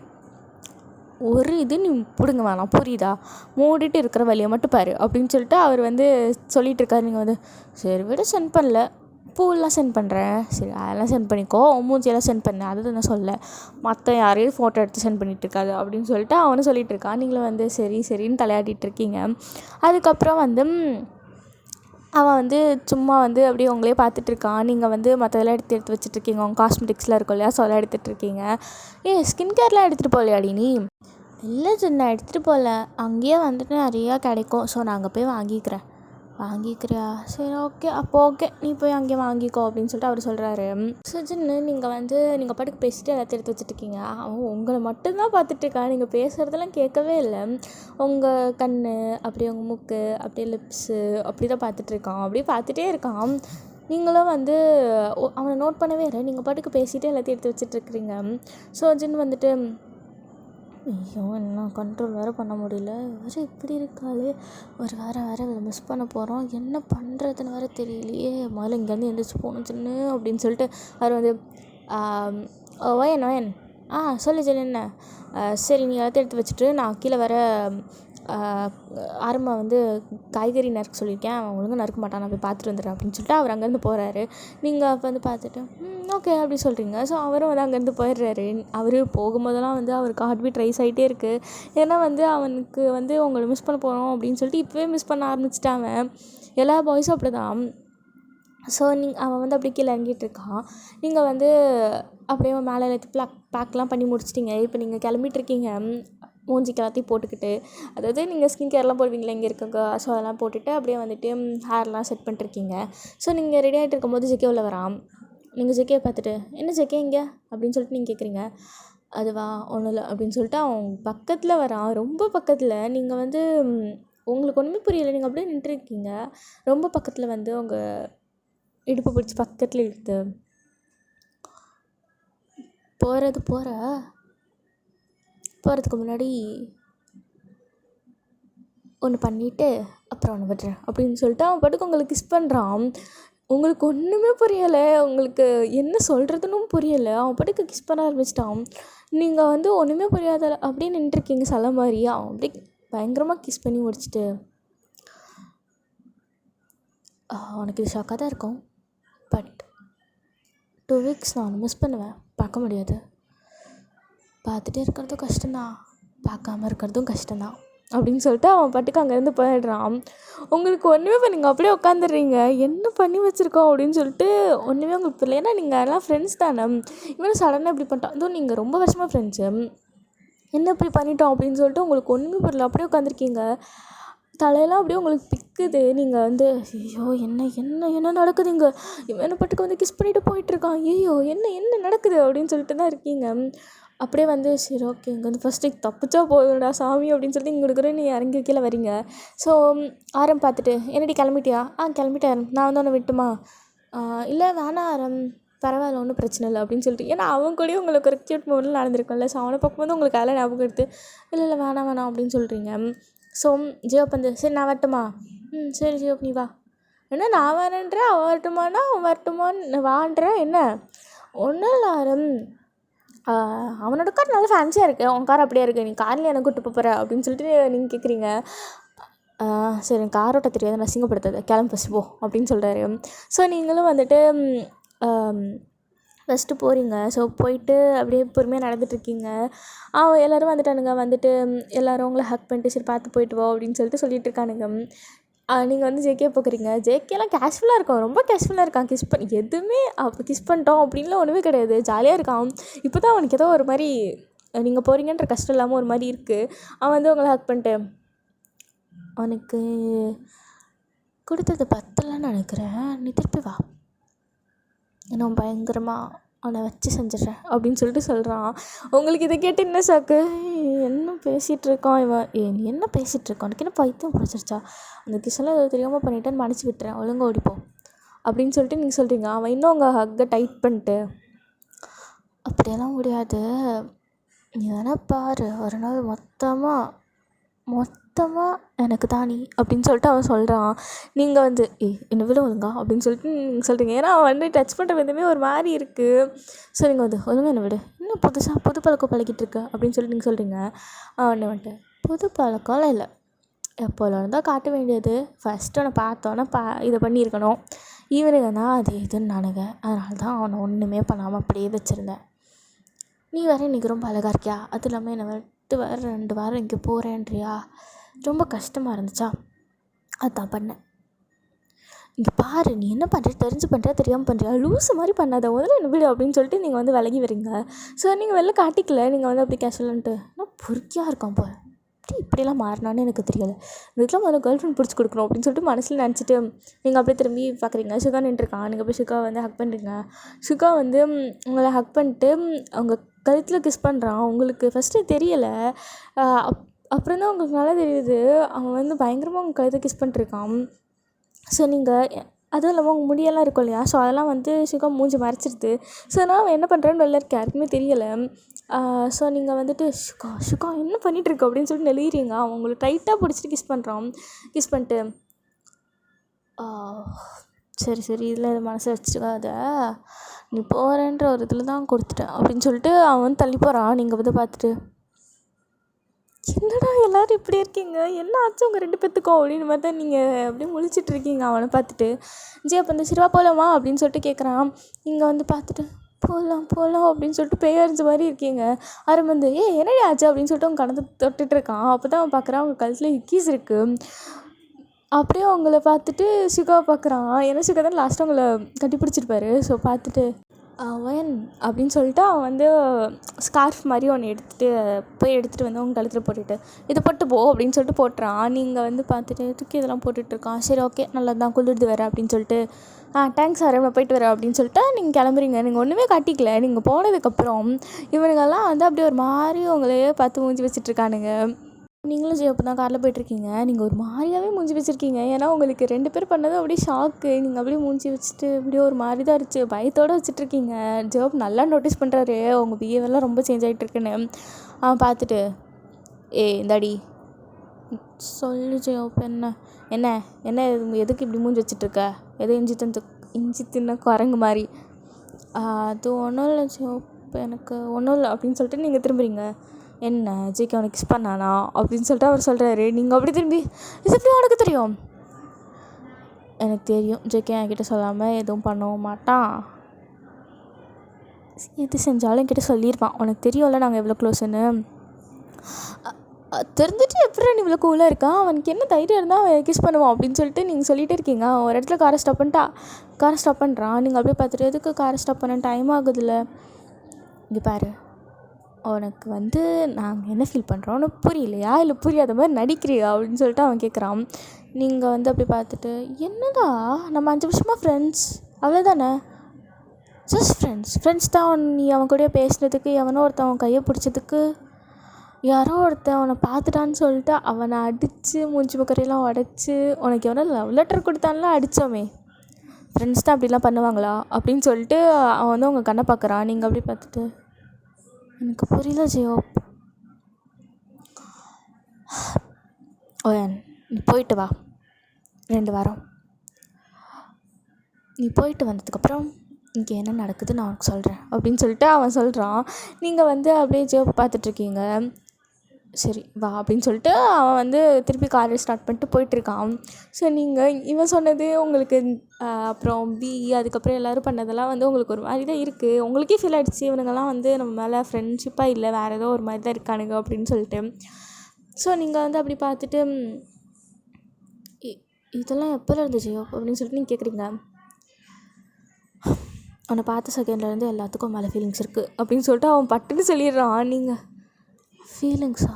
ஒரு இது நீ பிடுங்க வேணாம், புரியுதா? மூடிட்டு இருக்கிற வழியை மட்டும் பாரு அப்படின்னு சொல்லிட்டு அவர் வந்து சொல்லிகிட்டு இருக்காரு. நீங்கள் வந்து சரி விட, சென்ட் பண்ணல, பூவெல்லாம் சென்ட் பண்ணுறேன், சரி அதெல்லாம் சென்ட் பண்ணிக்கோ, மூஞ்சியெல்லாம் சென்ட் பண்ணேன், அது நான் சொல்ல, மற்ற யாரையும் ஃபோட்டோ எடுத்து சென்ட் பண்ணிகிட்டு இருக்காது அப்படின்னு சொல்லிட்டு அவனும் சொல்லிகிட்டு இருக்கான். நீங்களும் வந்து சரி சரின்னு தலையாட்டிகிட்டு இருக்கீங்க. அதுக்கப்புறம் வந்து அவன் வந்து சும்மா வந்து அப்படியே உங்களே பார்த்துட்ருக்கான். நீங்கள் வந்து மற்றதெல்லாம் எடுத்து வச்சுட்ருக்கீங்க. உங்கள் காஸ்மெட்டிக்ஸ்லாம் இருக்கும் இல்லையா, ஸோ அதெல்லாம் எடுத்துகிட்ருக்கீங்க. ஸ்கின் கேர்லாம் எடுத்துகிட்டு போகலையாடி நீ? இல்லை சின்ன எடுத்துகிட்டு போகல, அங்கேயே வந்துட்டு நிறையா கிடைக்கும், ஸோ நான் அங்கே போய் வாங்கிக்கிறேன். வாங்கிக்கிறியா? சரி ஓகே, அப்போ ஓகே, நீ போய் அங்கேயே வாங்கிக்கோ அப்படின்னு சொல்லிட்டு அவர் சொல்கிறாரு. ஸோ சின்ன நீங்கள் வந்து நீங்கள் பாட்டுக்கு பேசிட்டு எல்லாத்தையும் எடுத்து வச்சுட்ருக்கீங்க. அவன் உங்களை மட்டும்தான் பார்த்துட்ருக்கான். நீங்கள் பேசுகிறதெல்லாம் கேட்கவே இல்லை. உங்கள் கண், அப்படியே உங்கள் மூக்கு, அப்படியே லிப்ஸு அப்படி தான் பார்த்துட்ருக்கான். அப்படியே பார்த்துட்டே இருக்கான். நீங்களும் வந்து அவனை நோட் பண்ணவே இல்லை. நீங்கள் பாட்டுக்கு பேசிகிட்டே எல்லாத்தையும் எடுத்து வச்சுட்ருக்குறீங்க. ஸோ ஜின் வந்துட்டு, ஐயோ என்ன கண்ட்ரோல் வேறு பண்ண முடியல, வேறு இப்படி இருக்காளே, ஒரு வேறு இவளை மிஸ் பண்ண போகிறோம், என்ன பண்ணுறதுன்னு வேறு தெரியலையே, முதல்ல இங்கேருந்து எழுந்திரிச்சு போகணும் சின்ன அப்படின்னு சொல்லிட்டு அவர் வந்து வயன் சொல்லு ஜென் என்ன? சரி நீ எல்லாத்தையும் எடுத்து வச்சுட்டு நான் கீழே வர ஆரம்ப வந்து காய்கறி நறுக்க சொல்லியிருக்கேன், அவன் ஒழுங்காக நறுக்க மாட்டான், நான் போய் பார்த்துட்டு வந்துடுறேன் அப்படின்னு சொல்லிட்டு அவர் அங்கேருந்து போகிறாரு. நீங்கள் அப்போ வந்து பார்த்துட்டு ஓகே அப்படி சொல்கிறீங்க. ஸோ அவரும் வந்து அங்கேருந்து போயிடுறாரு. அவர் போகும்போதெல்லாம் வந்து அவருக்கு ஹார்ட் பீட் ரைஸ் ஆகிட்டே இருக்குது. ஏன்னா வந்து அவனுக்கு வந்து உங்களை மிஸ் பண்ண போகிறோம் அப்படின்னு சொல்லிட்டு இப்போவே மிஸ் பண்ண ஆரம்பிச்சிட்டாங்க. எல்லா பாய்ஸும் அப்படி தான். ஸோ அவன் வந்து அப்படியே கீழே இறங்கிட்டு இருக்கான். நீங்கள் வந்து அப்படியே மேலே எல்லாத்தையும் பேக்லாம் பண்ணி முடிச்சிட்டிங்க. இப்போ நீங்கள் கிளம்பிட்டுருக்கீங்க, மூஞ்சிக்கு எல்லாத்தையும் போட்டுக்கிட்டு, அதாவது நீங்கள் ஸ்கின் கேர்லாம் போடுவீங்களே இங்கே இருக்க, ஸோ அதெல்லாம் போட்டுட்டு அப்படியே வந்துட்டு ஹேர்லாம் செட் பண்ணிட்டுருக்கீங்க. ஸோ நீங்கள் ரெடி ஆகிட்டு இருக்கும்போது ஜெகே உள்ள வரான். நீங்கள் ஜெகேயை பார்த்துட்டு என்ன ஜெகே இங்கே அப்படின்னு சொல்லிட்டு நீங்கள் கேட்குறீங்க. அதுவா ஒன்றும் இல்லை அப்படின்னு சொல்லிட்டு அவன் பக்கத்தில் வரான், ரொம்ப பக்கத்தில். நீங்கள் வந்து உங்களுக்கு ஒன்றுமே புரியலை, நீங்கள் அப்படியே நின்றுருக்கீங்க. ரொம்ப பக்கத்தில் வந்து உங்கள் இடுப்பு பிடிச்சி பக்கத்தில் இழுத்து போகிறதுக்கு முன்னாடி ஒன்று பண்ணிவிட்டு அப்புறம் ஒன்று விடுறேன் அப்படின்னு சொல்லிட்டு அவன் பாட்டுக்கு உங்களுக்கு கிஸ் பண்ணுறான். உங்களுக்கு ஒன்றுமே புரியலை, உங்களுக்கு என்ன சொல்கிறதுன்னு புரியலை. அவன் பாட்டுக்கு கிஸ் பண்ண ஆரம்பிச்சிட்டான். நீங்கள் வந்து ஒன்றுமே புரியாத அப்படியே நின்றுருக்கீங்க சில மாதிரியா. அவன் அப்படியே பயங்கரமாக கிஸ் பண்ணி முடிச்சுட்டு, உனக்கு இது ஷாக்காக தான் இருக்கும், பட் 2 வீக்ஸ் நான் மிஸ் பண்ணுவேன், பார்க்க முடியாது. பார்த்துட்டே இருக்கிறதும் கஷ்டம்தான், பார்க்காம இருக்கிறதும் கஷ்டம்தான் அப்படின்னு சொல்லிட்டு அவன் பாட்டுக்கு அங்கேருந்து போயிடுறான். உங்களுக்கு ஒன்றுமே நீங்கள் அப்படியே உட்காந்துடுறீங்க. என்ன பண்ணி வச்சுருக்கோம் அப்படின்னு சொல்லிட்டு ஒன்றுமே உங்களுக்கு புரியல. ஏன்னா நீங்கள் எல்லாம் ஃப்ரெண்ட்ஸ் தானே. இவனும் சடனாக இப்படி பண்ணிட்டான். அதுவும் நீங்கள் ரொம்ப வருஷமாக ஃப்ரெண்ட்ஸு, என்ன இப்படி பண்ணிட்டோம் அப்படின்னு சொல்லிட்டு உங்களுக்கு ஒன்றுமே புரியல. அப்படியே உட்காந்துருக்கீங்க. தலையெல்லாம் அப்படியே உங்களுக்கு பிக்குது. நீங்கள் வந்து ஐயோ என்ன என்ன என்ன நடக்குது இங்கே, இவனை பாட்டுக்கு வந்து கிஸ் பண்ணிவிட்டு போயிட்டுருக்கான், ஐயோ என்ன என்ன நடக்குது அப்படின்னு சொல்லிட்டு தான் இருக்கீங்க. அப்படியே வந்து சரி ஓகே இங்கே வந்து ஃபஸ்ட்டு தப்பிச்சா போதும்டா சாமி அப்படின்னு சொல்லிட்டு இங்கே கொடுக்குறேன். நீ இறங்கி கீழே வரீங்க. ஸோ ஆரம் பார்த்துட்டு என்னடி கிளம்பிட்டியா? கிளம்பிட்டேன், நான் வந்து ஒன்று விட்டுமா? இல்லை வேணாம் ஆரம், பரவாயில்ல ஒன்றும் பிரச்சனை இல்லை அப்படின்னு சொல்லிட்டு, ஏன்னா அவன் கூடயும் உங்களுக்கு ஒரு க்யூட் மூமெண்ட்லாம் நடந்திருக்கும்ல. ஸோ அவனை பார்க்கும்போது உங்களுக்கு அதெல்லாம் ஞாபகம் எடுத்து இல்லை வேணாம் அப்படின்னு சொல்கிறீங்க. ஸோ ஜியோப் வந்து சரி நான் வரட்டுமா? சரி ஜியோப் நீ வா. என்ன நான் வரேன்ற, அவன் வரட்டுமானா அவன் வரட்டுமான்னு வான்ற என்ன? ஒன்றும் இல்லை ஆரம், அவனோட கார் நல்லா ஃபேன்சியாக இருக்குது, உன் கார் அப்படியே இருக்குது, நீ காரில் எனக்கு கூட்டு போகிற அப்படின்னு சொல்லிட்டு நீங்கள் கேட்குறீங்க. சரி எனக்கு கார் ஓட்ட தெரியாது, நான் அசிங்கப்படுத்தாத, கிளம்பு ஃபஸ்ட்டு போ அப்படின்னு சொல்கிறாரு. ஸோ நீங்களும் வந்துட்டு ஃபஸ்ட்டு போகிறீங்க. ஸோ போயிட்டு அப்படியே பொறுமையாக நடந்துகிட்ருக்கீங்க. எல்லோரும் வந்துட்டானுங்க. வந்துட்டு எல்லோரும் உங்களை ஹக் பண்ணிட்டு சரி பார்த்து போயிட்டு வா அப்படின்னு சொல்லிட்டு சொல்லிகிட்டு இருக்கானுங்க. நீங்கள் வந்து ஜேகே பார்க்குறீங்க. ஜேகேலாம் கேஷுவலாக இருக்கான், ரொம்ப கேஷுவலாக இருக்கான். எதுவுமே அப்போ கிஸ் பண்ணிட்டோம் அப்படின்லாம் ஒன்றுமே கிடையாது, ஜாலியாக இருக்கான். இப்போ தான் அவனுக்கு ஏதோ ஒரு மாதிரி நீங்கள் போகிறீங்கன்ற கஷ்டம் இல்லாமல் ஒரு மாதிரி இருக்குது. அவன் வந்து உங்களை ஹக் பண்ணிட்டு, அவனுக்கு கொடுத்தது பத்தலைன்னு நினைக்கிறேன், நீ திருப்பி வா, நான் பயங்கரமாக அவனை வச்சு செஞ்சிடறேன் அப்படின்னு சொல்லிட்டு சொல்கிறான். உங்களுக்கு இதை கேட்டு என்ன ஷாக்கு? என்ன பேசிகிட்டு இருக்கான் இவன், நீ என்ன பேசிகிட்டு இருக்கான், உனக்கு என்ன பைத்தியம் பிடிச்சிருச்சா, அந்த கிஸ்ஸெல்லாம் ஏதோ தெரியாமல் பண்ணிட்டேன்னு மன்னிச்சு விட்டுறேன், ஒழுங்கா ஓடிப்போம் அப்படின்னு சொல்லிட்டு நீங்கள் சொல்கிறீங்க. அவன் இன்னும் உங்கள் ஹக்கை டைட் பண்ணிட்டு, அப்படியெல்லாம் முடியாது, நீ வேணா பாரு, ஒரு நாள் மொத்தமாக எனக்கு தான் நீ அப்படின்னு சொல்லிட்டு அவன் சொல்கிறான். நீங்கள் வந்து என்னை விட ஒழுங்கா அப்படின்னு சொல்லிட்டு நீங்கள் சொல்கிறீங்க. ஏன்னா அவன் வந்து டச் பண்ணுற விதமே ஒரு மாதிரி இருக்குது. ஸோ நீங்கள் வந்து ஒழுங்கா என்னை விடு, இன்னும் புது பழக்கம் பழகிட்டு இருக்க அப்படின்னு சொல்லிட்டு நீங்கள் சொல்கிறீங்க. அவனை வந்துட்டு புது பழக்கம் இல்லை, எப்போல இருந்தால் காட்ட வேண்டியது, ஃபஸ்ட்டு அவனை பார்த்தோன்னே இதை பண்ணியிருக்கணும். ஈவனுங்க தான் அது இதுன்னு நானுங்க, அதனால தான் அவனை ஒன்றுமே பண்ணாமல் அப்படியே வச்சுருந்தேன். நீ வேறு இன்றைக்கி ரொம்ப அழகாக இருக்கியா, அது இல்லாமல் என்னை விட்டு வேறு 2 வாரம் இங்கே போகிறேன்றியா, ரொம்ப கஷ்டமாக இருந்துச்சா, அதான் பண்ணேன். இங்கே பாரு, நீ என்ன பண்ணுற, தெரிஞ்சு பண்ணுற தெரியாமல் பண்ணுறியா, லூஸு மாதிரி பண்ணாத, முதல்ல என்ன விடு அப்படின்னு சொல்லிட்டு நீங்கள் வந்து விலகி வரீங்க. ஸோ நீங்கள் வெளில காட்டிக்கல, நீங்கள் வந்து அப்படி கேஷுவலான்ட்டு நான் பொறுக்கியாக இருக்கான் போல், இப்படியெல்லாம் மாறினான்னு எனக்கு தெரியலை, இதுக்கெல்லாம் முதல்ல கேர்ள் ஃப்ரெண்ட் பிடிச்சி கொடுக்கணும் அப்படின்னு சொல்லிட்டு மனசில் நினச்சிட்டு நீங்கள் அப்படியே திரும்பி பார்க்குறீங்க. சுகா நின்றுருக்கான். நீங்கள் போய் சுகா வந்து ஹக் பண்ணுறீங்க. சுகா வந்து உங்களை ஹக் பண்ணிட்டு அவங்க கழுத்தில் கிஸ் பண்ணுறான். உங்களுக்கு ஃபஸ்ட்டு தெரியலை, அப்புறம் தான் உங்களுக்கு நல்லா தெரியுது அவன் வந்து பயங்கரமாக உங்கள் கழுத்தை கிஸ் பண்ணிட்டுருக்கான். ஸோ நீங்கள் அதுவும் இல்லாமல் உங்கள் முடியெல்லாம் இருக்கும் இல்லையா, ஸோ அதெல்லாம் வந்து சுகா மூஞ்சி மறைச்சிருது. ஸோ அதனால் அவன் என்ன பண்ணுறான்னு எல்லாருக்கும் யாருக்குமே தெரியலை. ஸோ நீங்கள் வந்துட்டு சுகா என்ன பண்ணிகிட்ருக்க அப்படின்னு சொல்லிட்டு நெளிகிறீங்க. அவன் உங்களை டைட்டாக பிடிச்சிட்டு கிஸ் பண்ணுறான். கிஸ் பண்ணிட்டு சரி இதில் மனசை வச்சுக்காத, நீ போகிறேன்ற ஒரு இதில் தான் கொடுத்துட்டேன் அப்படின்னு சொல்லிட்டு அவன் வந்து தள்ளி போகிறான். நீங்கள் வந்து பார்த்துட்டு என்னடா எல்லோரும் இப்படி இருக்கீங்க, என்ன ஆச்சு உங்கள் 2 பேத்துக்கும் அப்படின்னு மாதிரி தான் நீங்கள் அப்படியே முழிச்சிட்ருக்கீங்க அவனை பார்த்துட்டு. அப்போ அந்த சிறுவா போகலாமா அப்படின்னு சொல்லிட்டு கேட்குறான். நீங்கள் வந்து பார்த்துட்டு போகலாம் அப்படின்னு சொல்லிட்டு பேயறிஞ்ச மாதிரி இருக்கீங்க. அவன் வந்து என்னடி ஆச்சு அப்படின்னு சொல்லிட்டு அவங்க கணத்தை தொட்டுட்டு இருக்கான். அப்போ தான் அவன் பார்க்குறான் அவங்க கழுத்தில் ஹிக்கீஸ் இருக்குது. அப்படியே அவங்கள பார்த்துட்டு சுகாவை பார்க்குறான். ஏன்னா சுகா தான் லாஸ்ட்டாக அவங்கள கட்டி பிடிச்சிருப்பாரு. ஸோ பார்த்துட்டு அவன் அப்படின்னு சொல்லிட்டு அவன் வந்து ஸ்கார்ஃப் மாதிரி ஒன்று எடுத்துகிட்டு வந்து அவங்க கழுத்தில் போட்டுட்டு இதை போட்டு போ அப்படின்னு சொல்லிட்டு போட்டுறான். நீங்கள் வந்து பார்த்துட்டு தூக்கி இதெல்லாம் போட்டுட்ருக்கான். சரி ஓகே நல்லது தான், குளிர்து வரேன் அப்படின்னு சொல்லிட்டு தேங்க்ஸ் சார், நான் போயிட்டு வரேன் அப்படின்னு சொல்லிட்டு நீங்கள் கிளம்புறீங்க. நீங்கள் ஒன்றுமே காட்டிக்கல. நீங்கள் போனதுக்கப்புறம் இவனுங்கெல்லாம் வந்து அப்படியே ஒரு மாதிரி உங்களையே பார்த்து மூஞ்சி வச்சிட்ருக்கானுங்க. நீங்களும் அப்போ தான் காரில் போய்ட்டுருக்கீங்க. நீங்கள் ஒரு மாதிரியாகவே மூஞ்சி வச்சுருக்கீங்க. ஏன்னா உங்களுக்கு 2 பேர் பண்ணதும் அப்படியே ஷாக்கு. நீங்கள் அப்படியே மூஞ்சி வச்சுட்டு அப்படியே ஒரு மாதிரி தான் இருந்துச்சு, பயத்தோடு வச்சுட்ருக்கீங்க. ஜோப் நல்லா நோட்டீஸ் பண்ணுறாரு உங்கள் பிஹேவியர்லாம் ரொம்ப சேஞ்ச் ஆகிட்டுருக்குன்னு. பார்த்துட்டு இந்தாடி சொல்லு ஜோப், என்ன எதுக்கு இப்படி மூஞ்சி வச்சிட்ருக்க, எதோ இஞ்சி தின்ன குரங்கு மாதிரி. அது ஒன்றும் இல்லை ஜோப், எனக்கு ஒன்றும் இல்லை அப்படின்னு சொல்லிட்டு நீங்கள் திரும்புறீங்க. என்ன ஜேகே அவனை கிஸ் பண்ணானா அப்படின்னு சொல்லிட்டு அவர் சொல்கிறாரு. நீங்கள் அப்படி திரும்பி இது எப்படி உனக்கு தெரியும்? எனக்கு தெரியும், ஜேகே என்கிட்ட சொல்லாமல் எதுவும் பண்ணவும் மாட்டான், எது செஞ்சாலும் என்கிட்ட சொல்லியிருப்பான். உனக்கு தெரியும்ல நாங்கள் எவ்வளோ க்ளோஸுன்னு. தெரிஞ்சுட்டு எப்படி நீ இவ்வளோ கூலாக இருக்கான், அவனுக்கு என்ன தைரியம் இருந்தால் அவன் கிஸ் பண்ணுவான் அப்படின்னு சொல்லிட்டு நீங்கள் சொல்லிகிட்டே இருக்கீங்க. அவன் ஒரு இடத்துல காரை ஸ்டாப் பண்ணுறான். நீங்கள் அப்படியே பார்த்துட்டு எதுக்கு காரை ஸ்டாப் பண்ண, டைம் ஆகுதுல்ல, இங்கே பாரு, உனக்கு வந்து நாங்கள் என்ன ஃபீல் பண்ணுறோம் உனக்கு புரியலையா, இல்லை புரியாத மாதிரி நடிக்கிறியா அப்படின்னு சொல்லிட்டு அவன் கேட்குறான். நீங்கள் வந்து அப்படி பார்த்துட்டு என்னடா நம்ம 5 வருஷமாக ஃப்ரெண்ட்ஸ் அவ்வளோதானே, ஜஸ்ட் ஃப்ரெண்ட்ஸ் தான். நீ அவன் கூட பேசுனதுக்கு, எவனோ ஒருத்தன் அவன் கையை பிடிச்சதுக்கு, யாரோ ஒருத்தன் அவனை பார்த்துட்டான்னு சொல்லிட்டு அவனை அடித்து மூஞ்சி முக்கரையெல்லாம் உடச்சி உனக்கு எவனோ லவ் லெட்டர் கொடுத்தான்லாம் அடித்தோமே, ஃப்ரெண்ட்ஸ் தான் அப்படிலாம் பண்ணுவாங்களா அப்படின்னு சொல்லிட்டு அவன் வந்து உங்கள் கண்ணை பார்க்குறான். நீங்கள் அப்படி பார்த்துட்டு எனக்கு புரியல ஜியோ, நீ போயிட்டு வா 2 வாரம், நீ போயிட்டு வந்ததுக்கப்புறம் இங்கே என்ன நடக்குது நான் உனக்கு சொல்கிறேன் அப்படின்னு சொல்லிட்டு அவன் சொல்கிறான். நீங்கள் வந்து அப்படியே ஜியோ பார்த்துட்ருக்கீங்க. சரி வா அப்படின்னு சொல்லிட்டு அவன் வந்து திருப்பி காரை ஸ்டார்ட் பண்ணிட்டு போயிட்டுருக்கான். ஸோ நீங்கள் இவன் சொன்னது உங்களுக்கு அப்புறம் அதுக்கப்புறம் எல்லோரும் பண்ணதெல்லாம் வந்து உங்களுக்கு ஒரு மாதிரி தான் இருக்குது. உங்களுக்கே ஃபீல் ஆகிடுச்சு இவனுங்கெல்லாம் வந்து நம்ம மேலே ஃப்ரெண்ட்ஷிப்பாக இல்லை, வேறு ஏதோ ஒரு மாதிரி தான் இருக்கானுங்க அப்படின்னு சொல்லிட்டு. ஸோ நீங்கள் வந்து அப்படி பார்த்துட்டு இதெல்லாம் எப்போ இருந்துச்சு அப்படின்னு சொல்லிட்டு நீங்கள் கேட்குறீங்க. அவனை பார்த்த செகண்ட்லேருந்து எல்லாத்துக்கும் மேலே ஃபீலிங்ஸ் இருக்குது அப்படின்னு சொல்லிட்டு அவன் பட்டுன்னு சொல்லிடுறான். நீங்கள் ஃபீலிங்ஸா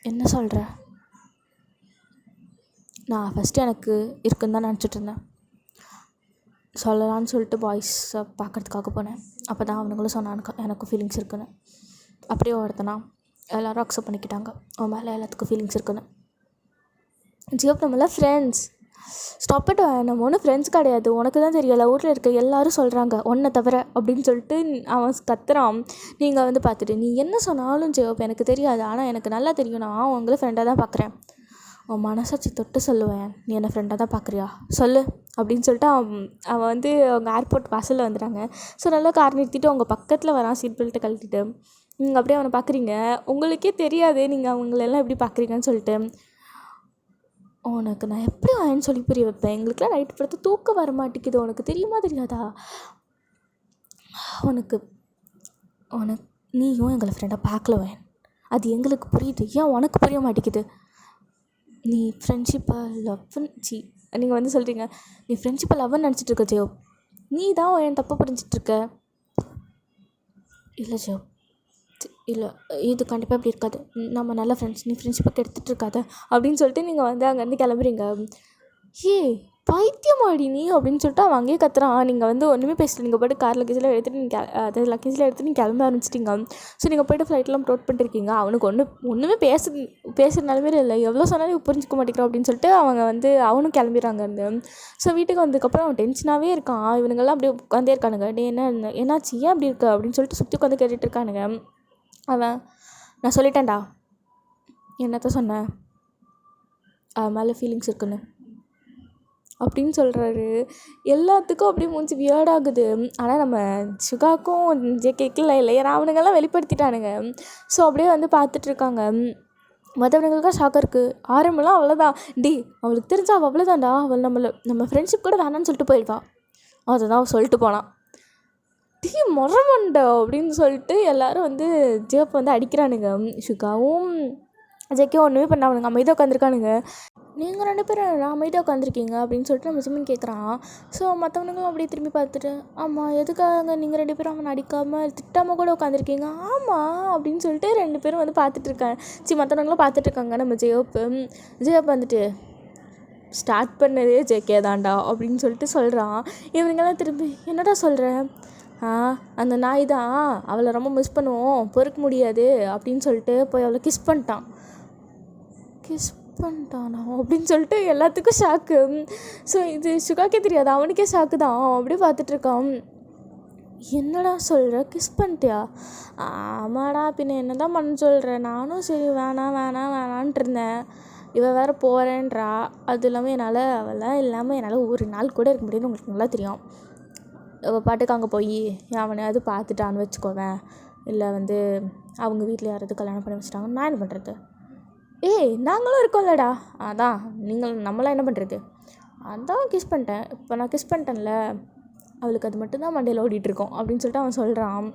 என்ன சொல்கிற? நான் ஃபஸ்ட்டு எனக்கு இருக்குன்னு தான் நினச்சிட்டு இருந்தேன். சொல்லலான்னு சொல்லிட்டு பாய்ஸை பார்க்குறதுக்காக போனேன். அப்போ தான் அவனுங்களும் சொன்னானுங்க எனக்கும் ஃபீலிங்ஸ் இருக்குன்னு. அப்படியே ஒருத்தனா எல்லோரும் அக்செப்ட் பண்ணிக்கிட்டாங்க அவன் மேலே எல்லாத்துக்கும் ஃபீலிங்ஸ் இருக்குன்னு. ஜியோப் நம்மளாம் ஃப்ரெண்ட்ஸ். Stop it. நம்ம ஒன்றும் ஃப்ரெண்ட்ஸ் கிடையாது, உனக்கு தான் தெரியல. ஊரில் இருக்க எல்லோரும் சொல்கிறாங்க ஒன்றை தவிர அப்படின்னு சொல்லிட்டு அவன் கத்துறான். நீங்கள் வந்து பார்த்துட்டு நீ என்ன சொன்னாலும் ஜியோப் எனக்கு தெரியாது, ஆனால் எனக்கு நல்லா தெரியும், நான் உங்களை ஃப்ரெண்டாக தான் பார்க்குறேன். உன் மனசாட்சி தொட்டு சொல்லுவேன், நீ என்னை ஃப்ரெண்டாக தான் பார்க்குறியா சொல்லு அப்படின்னு சொல்லிட்டு அவன் வந்து அவங்க ஏர்போர்ட் வாசலில் வந்துட்டாங்க. ஸோ நல்லா கார் நிறுத்திட்டு அவங்க பக்கத்தில் வரான் சீட் பெல்ட்டை கழட்டிட்டு. நீங்கள் அப்படியே அவனை பார்க்குறீங்க, உங்களுக்கே தெரியாது நீங்கள் அவங்களெல்லாம் எப்படி பார்க்குறீங்கன்னு சொல்லிட்டு. உனக்கு நான் எப்படி வாயன்னு சொல்லி புரிய வைப்பேன்? எங்களுக்குலாம் நைட்டு படுத்து தூக்கம் வர மாட்டேங்குது, உனக்கு தெரியுமா தெரியாதா? உனக்கு நீயும் எங்களை ஃப்ரெண்டாக பார்க்கல வேன், அது எங்களுக்கு புரியுது, ஏன் உனக்கு புரிய மாட்டேங்குது? நீ ஃப்ரெண்ட்ஷிப்பை லவ்னு நீங்கள் வந்து சொல்கிறீங்க, நீ ஃப்ரெண்ட்ஷிப்பை லவ்னு நினச்சிட்டு இருக்க ஜியோ, நீ தான் என் தப்பை புரிஞ்சிட்ருக்க. இல்லை ஜியோ, இல்லை இது கண்டிப்பாக இப்படி இருக்காது, நம்ம நல்ல ஃப்ரெண்ட்ஸ், நீ ஃப்ரெண்ட்ஷிப்பை எடுத்துகிட்டு இருக்காத அப்படின்னு சொல்லிட்டு நீங்கள் வந்து அங்கேருந்து கிளம்புறீங்க. ஏ பைத்தியமாடி நீ அப்படின்னு சொல்லிட்டு அவன் அங்கேயே கத்துறான். நீங்கள் வந்து ஒன்றுமே பேசல, நீங்கள் போய்ட்டு கார் லக்கேஜில் எடுத்துகிட்டு நீங்கள் அதாவது லக்கேஜில் எடுத்துகிட்டு நீங்கள் கிளம்ப ஆரம்பிச்சிட்டிங்க. ஸோ நீங்கள் போய்ட்டு ஃப்ளைட்லாம் ப்ரோட் பண்ணிருக்கீங்க. அவனுக்கு ஒன்றுமே பேசுகிற நிலமையில இல்லை, எவ்வளோ சொன்னாலும் புரிஞ்சிக்க மாட்டேங்கிறான் அப்படின்னு சொல்லிட்டு அவங்க வந்து அவனும் கிளம்பிடுறாங்க இருந்து. ஸோ வீட்டுக்கு வந்ததுக்கப்புறம் அவன் டென்ஷனாகவே இருக்கான். இவனுங்கெல்லாம் அப்படியே உட்காந்தே இருக்கானுங்க. டே என்னாச்சு, ஏன் அப்படி இருக்கு அப்படின்னு சொல்லிட்டு சுற்றி உட்காந்து கேட்டுட்டு இருக்கானுங்க. அவன் நான் சொல்லிட்டேன்டா. என்னத்த சொன்னேன்? அவன் மேலே ஃபீலிங்ஸ் இருக்குன்னு அப்படின்னு சொல்கிறாரு. எல்லாத்துக்கும் அப்படியே மூஞ்சி வியர்டாகுது. ஆனால் நம்ம சுகாக்கும் ஜேகேக்கும் இல்லை, ஏன்னா அவனுங்கெல்லாம் வெளிப்படுத்திட்டானுங்க. ஸோ அப்படியே வந்து பார்த்துட்ருக்காங்க. மற்றவனுங்களுக்கும் ஷாக்காக இருக்குது. ஆரம்பம்லாம் அவ்வளோதான், டி அவளுக்கு தெரிஞ்சா அவள் அவ்வளோதான்டா, அவள் நம்ம ஃப்ரெண்ட்ஷிப் கூட வேணான்னு சொல்லிட்டு போயிடுவா, அதை தான் அவள் சொல்லிட்டு போனான். டீ மொரமண்டா அப்படின்னு சொல்லிட்டு எல்லோரும் வந்து ஜேப் வந்து அடிக்கிறானுங்க. சுகாவும் ஜேகேவும் ஒன்றுமே பண்ண அவனுங்க அமைதியாக உட்காந்துருக்கானுங்க. நீங்கள் 2 பேரும் அமைதியாக உட்காந்துருக்கீங்க அப்படின்னு சொல்லிட்டு நம்ம ஜிம்மின் கேட்குறான். ஸோ மற்றவனுங்களும் அப்படியே திரும்பி பார்த்துட்டு, ஆமாம் எதுக்காக நீங்கள் 2 பேரும் அவனை அடிக்காமல் திட்டாமல் கூட உட்காந்துருக்கீங்க? ஆமாம் அப்படின்னு சொல்லிட்டு 2 பேரும் வந்து பார்த்துட்ருக்காங்க. மற்றவங்களும் பார்த்துட்ருக்காங்க. நம்ம ஜேப் வந்துட்டு ஸ்டார்ட் பண்ணதே ஜேகே தான்டா அப்படின்னு சொல்லிட்டு சொல்கிறான். இவனுங்கெல்லாம் திரும்பி என்னடா சொல்கிறேன்? அந்த நாய் தான் அவளை ரொம்ப மிஸ் பண்ணுவோம், பொறுக்க முடியாது அப்படின்னு சொல்லிட்டு போய் அவளை கிஸ் பண்ணிட்டான் அப்படின்னு சொல்லிட்டு எல்லாத்துக்கும் ஷாக்கு. ஸோ இது சுகாக்கே தெரியாது, அவனுக்கே ஷாக்கு தான். அவன் அப்படியே பார்த்துட்ருக்கான். என்னடா சொல்கிற, கிஸ் பண்ணிட்டியா? ஆமாடா, பின்ன என்ன தான் பண்ண சொல்கிறேன், நானும் சரி வேணான்ட்டு இருந்தேன், இவள் வேறு போகிறேன்றா, அது இல்லாமல் என்னால் அவெல்லாம் இல்லாமல் என்னால் ஒரு நாள் கூட இருக்க முடியும்னு உங்களுக்கு நல்லா தெரியும். அவள் பாட்டுக்கு அங்கே போய் அவனையாவது பார்த்துட்டான்னு வச்சுக்கோவேன், இல்லை வந்து அவங்க வீட்டில் யாராவது கல்யாணம் பண்ணி வச்சுட்டாங்க, நான் என்ன பண்ணுறது? நாங்களும் இருக்கோம்லடா. அதான் நம்மளாம் என்ன பண்ணுறது? அதான் கிஸ் பண்ணிட்டேன், இப்போ நான் கிஸ் பண்ணிட்டேன்ல, அவளுக்கு அது மட்டும்தான் மண்டையில் ஓடிட்டுருக்கோம் அப்படின்னு சொல்லிட்டு அவன் சொல்கிறான்.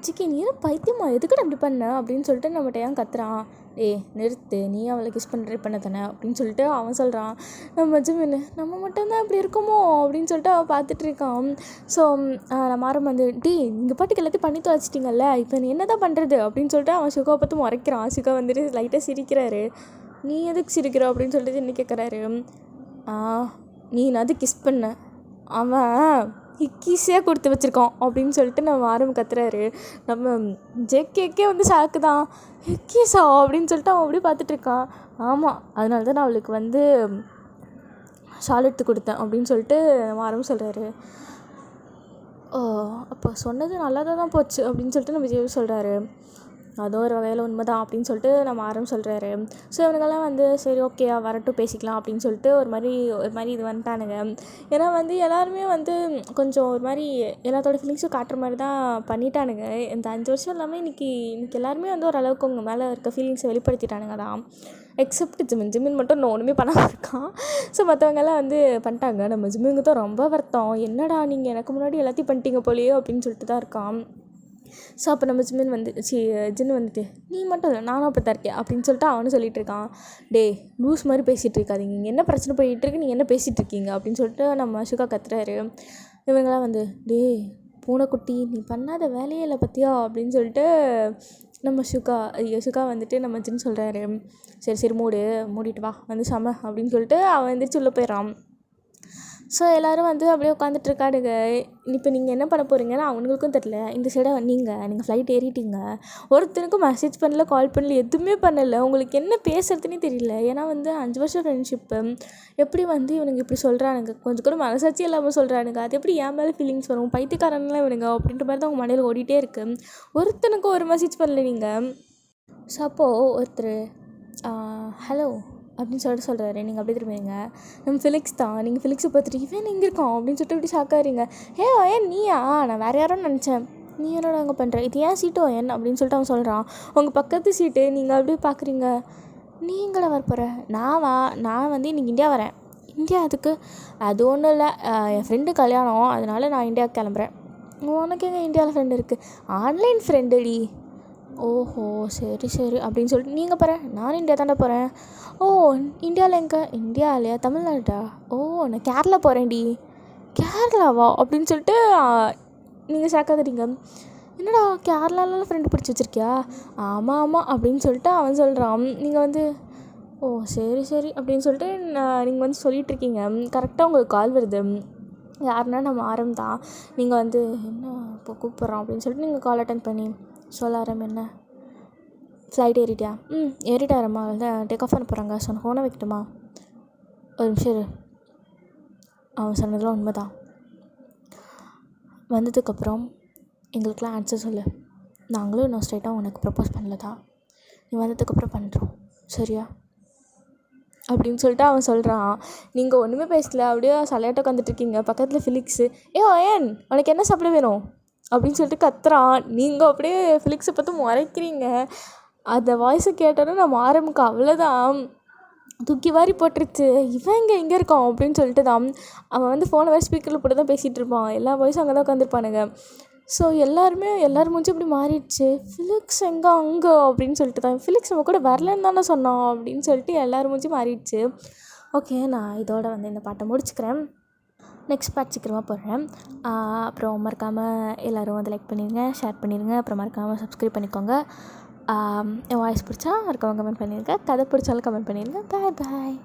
ஜிக்கி நீ என்ன பைத்தியமா, எதுக்கு அப்படி பண்ண அப்படின்னு சொல்லிட்டு நம்மகிட்ட ஏன் கத்துறான். நிறுத்து, நீ அவளை கிஸ் பண்ண ட்ரை பண்ண தானே அப்படின்னு சொல்லிட்டு அவன் சொல்கிறான். நம்ம ஜிமின்னு நம்ம மட்டும்தான் இப்படி இருக்கோமோ அப்படின்னு சொல்லிட்டு அவன் பார்த்துட்ருக்கான். ஸோ நம்ம ஆரம்பம் வந்து நீங்கள் பாட்டுக்கு எல்லாத்தையும் பண்ணி தொலைச்சிட்டிங்கல்ல, இப்போ நீ என்ன தான் பண்ணுறது அப்படின்னு சொல்லிட்டு அவன் சுகாவை பார்த்து முறைக்கிறான். சுகா வந்துட்டு லைட்டாக சிரிக்கிறாரு. நீ எதுக்கு சிரிக்கிற அப்படின்னு சொல்லிட்டு என்ன கேட்குறாரு. நீ அது கிஸ் பண்ண, அவன் கீஸியாக கொடுத்து வச்சுருக்கோம் அப்படின்னு சொல்லிட்டு நம்ம ஆரம்பம் கத்துறாரு. நம்ம ஜேகேக்கே வந்து ஷாக்கு தான். கீஸா அப்படின்னு சொல்லிட்டு அவன் அப்படியே பார்த்துட்ருக்கான். ஆமாம், அதனால தான் நான் அவளுக்கு வந்து ஷால் எடுத்து கொடுத்தேன் அப்படின்னு சொல்லிட்டு நம்ம ஆரம்பம் சொல்கிறாரு. அப்போ சொன்னது நல்லா தான் போச்சு அப்படின்னு சொல்லிட்டு நம்ம விஜய் சொல்கிறாரு. அதுவும் ஒரு வகையில் உண்மை தான் அப்படின்னு சொல்லிட்டு நம்ம ஆரம்பம் சொல்கிறாரு. ஸோ இவனுங்கெல்லாம் வந்து சரி ஓகே வரட்டும் பேசிக்கலாம் அப்படின்னு சொல்லிட்டு ஒரு மாதிரி இது வந்துட்டானுங்க. ஏன்னா வந்து எல்லாருமே வந்து கொஞ்சம் ஒரு மாதிரி எல்லாத்தோட ஃபீலிங்ஸும் காட்டுற மாதிரி தான் பண்ணிட்டானுங்க. இந்த 5 வருஷம் இல்லாமல் இன்றைக்கி எல்லாருமே வந்து ஓரளவுக்கு உங்கள் மேலே இருக்க ஃபீலிங்ஸை வெளிப்படுத்திட்டானுங்க தான். எக்ஸப்ட் ஜிமின் மட்டும் இன்னும் ஒன்றுமே பண்ணாமல் இருக்கான். ஸோ மற்றவங்கெல்லாம் வந்து பண்ணிட்டாங்க. நம்ம ஜிம்முங்க தான் ரொம்ப வருத்தம், என்னடா நீங்கள் எனக்கு முன்னாடி எல்லாத்தையும் பண்ணிட்டீங்க போலையோ அப்படின்னு சொல்லிட்டு தான் இருக்கான். ஸோ அப்போ நம்ம ஜின்னு வந்துட்டு நீ மட்டும் இல்லை நானும் அப்படி தான் இருக்கேன் அப்படின்னு சொல்லிட்டு அவனு சொல்லிட்டு இருக்கான். டே லூஸ் மாதிரி பேசிகிட்டு இருக்காதீங்க, இங்கே என்ன பிரச்சனை போயிட்டுருக்கு, நீங்கள் என்ன பேசிகிட்டு இருக்கீங்க அப்படின்னு சொல்லிட்டு நம்ம சுகா கத்துறாரு. இவங்களாம் வந்து டே பூனைக்குட்டி நீ பண்ணாத வேலையே இல்லை பற்றியா அப்படின்னு சொல்லிட்டு நம்ம சுகா வந்துட்டு நம்ம ஜின்னு சொல்கிறாரு. சரி சரி மூடிட்டு வா வந்து சம அப்படின்னு சொல்லிட்டு அவன் எந்திரிச்சு உள்ளே போயிடறான். ஸோ எல்லோரும் வந்து அப்படியே உட்காந்துட்ருக்காடுங்க. இப்போ நீங்கள் என்ன பண்ண போகிறீங்கன்னா அவங்களுக்கும் தெரில. இந்த சைடை நீங்கள் ஃப்ளைட் ஏறிட்டீங்க, ஒருத்தனுக்கும் மெசேஜ் பண்ணல, கால் பண்ணல, எதுவுமே பண்ணலை. உங்களுக்கு என்ன பேசுகிறதுனே தெரியல. ஏன்னா வந்து 5 வருஷம் ஃப்ரெண்ட்ஷிப்பு எப்படி வந்து இவனுங்க இப்படி சொல்கிறானுங்க, கொஞ்சம் கூட மனசாட்சி இல்லாமல் சொல்கிறானுங்க. அது எப்படி என் மேலே ஃபீலிங்ஸ் வரும், பைத்தியக்காரன்லாம் இவனுங்க அப்படின்ற மாதிரி தான் அவங்க மண்டையில் ஓடிட்டே இருக்குது. ஒருத்தனுக்கும் ஒரு மெசேஜ் பண்ணல நீங்கள். ஸோ அப்போது ஒருத்தர் ஹலோ அப்படின்னு சொல்கிறாரு. நீங்கள் அப்படி திரும்பிங்க, நம்ம ஃபிலிக்ஸ் தான். நீங்கள் ஃபிலிக்ஸை பார்த்துட்டு இவன் எங்கே இருக்கான் அப்படின்னு சொல்லிட்டு இப்படி ஷாக்காகிறீங்க. ஏன் நீயா, நான் வேறு யாரும் நினச்சேன், நீ என்னோட அங்கே பண்ணுற, இது ஏன் சீட்டோ என் அப்படின்னு சொல்லிட்டு அவன் சொல்கிறான். உங்கள் பக்கத்து சீட்டு நீங்கள் அப்படியே பார்க்குறீங்க. நீங்களே வரப்போகிற நான் வந்து இன்றைக்கி இந்தியா வரேன். இந்தியா அதுக்கு அது ஒன்றும் இல்லை, என் ஃப்ரெண்டு கல்யாணம், அதனால் நான் இந்தியாவுக்கு கிளம்புறேன். உனக்கு எங்கே இந்தியாவில் ஃப்ரெண்டு இருக்குது, ஆன்லைன் ஃப்ரெண்டுடி. ஓஹோ சரி சரி அப்படின்னு சொல்லிட்டு நீங்கள் போகிறேன், நானும் இந்தியா தாண்டா போகிறேன். ஓ இந்தியாவில் எங்கே, இந்தியாவிலையா, தமிழ்நாட்டா, ஓ நான் கேரளா போகிறேன்டி. கேரளாவா அப்படின்னு சொல்லிட்டு நீங்கள் ஷாக்காகிறீங்க. என்னடா கேரளாவில் ஃப்ரெண்டு பிடிச்சி வச்சுருக்கியா, ஆமாம் அப்படின்னு சொல்லிட்டு அவன் சொல்கிறான். நீங்கள் வந்து ஓ சரி சரி அப்படின்னு சொல்லிட்டு நீங்கள் வந்து சொல்லிகிட்ருக்கீங்க. கரெக்டாக உங்களுக்கு கால் வருது. யாருன்னா நம்ம தான். நீங்கள் வந்து என்ன இப்போ கூப்பிட்றோம் அப்படின்னு சொல்லிட்டு நீங்கள் கால் அட்டன் பண்ணி சொல்ல என்ன ஃப்ளைட் ஏறிட்டியா, ஏறிட்டாரம்மா, அதான் டேக் ஆஃப் பண்ண போகிறாங்க, சொன்ன ஃபோனை வைக்கட்டுமா, ஒரு நிமிஷம் அவன் சொன்னதெல்லாம் உண்மை தான். வந்ததுக்கப்புறம் எங்களுக்கெலாம் ஆன்சர் சொல்லு, நாங்களும் இன்னும் ஸ்ட்ரைட்டாக உனக்கு ப்ரப்போஸ் பண்ணல தான், நீ வந்ததுக்கப்புறம் பண்ணுறோம் சரியா அப்படின்னு சொல்லிட்டு அவன் சொல்கிறான். நீங்கள் ஒன்றுமே பேசல, அப்படியே சலையாட்ட உட்காந்துட்ருக்கீங்க. பக்கத்தில் ஃபிலிக்ஸு ஏன் உனக்கு என்ன சாப்பிட வேணும் அப்படின்னு சொல்லிட்டு கத்துறான். நீங்கள் அப்படியே ஃபிலிக்ஸை பார்த்து முறைக்கிறீங்க. அந்த வாய்ஸை கேட்டோன்னா நம்ம ஆரம்பிக்க அவ்வளோதான் தூக்கி வாரி போட்டுருச்சு. இவன் இங்கே இருக்கான் அப்படின்னு சொல்லிட்டு தான் அவன் வந்து ஃபோனை வேறு ஸ்பீக்கரில் போட்டு தான் பேசிகிட்டு இருப்பான். எல்லா வாய்ஸும் அங்கே தான் உட்காந்துருப்பானுங்க. ஸோ எல்லோரும் மூஞ்சி இப்படி மாறிடுச்சு. ஃபிலிக்ஸ் அங்கே அப்படின்னு சொல்லிட்டு தான், ஃபிலிக்ஸ் நம்ம கூட வரலன்னு தானே சொன்னான் அப்படின்னு சொல்லிட்டு எல்லோரும் மூஞ்சி மாறிடுச்சு. ஓகே, நான் இதோட வந்து இந்த பாட்டை முடிச்சுக்கிறேன். நெக்ஸ்ட் பார்ட் சீக்கிரமாக போடுறேன். அப்புறம் மறக்காமல் எல்லோரும் வந்து லைக் பண்ணிடுங்க, ஷேர் பண்ணிடுங்க. அப்புறம் மறக்காமல் சப்ஸ்கிரைப் பண்ணிக்கோங்க. என் வாய்ஸ் பிடிச்சா மறக்காமல் கமெண்ட் பண்ணிடுங்க. கதை பிடிச்சாலும் கமெண்ட் பண்ணிடுங்க. பாய்.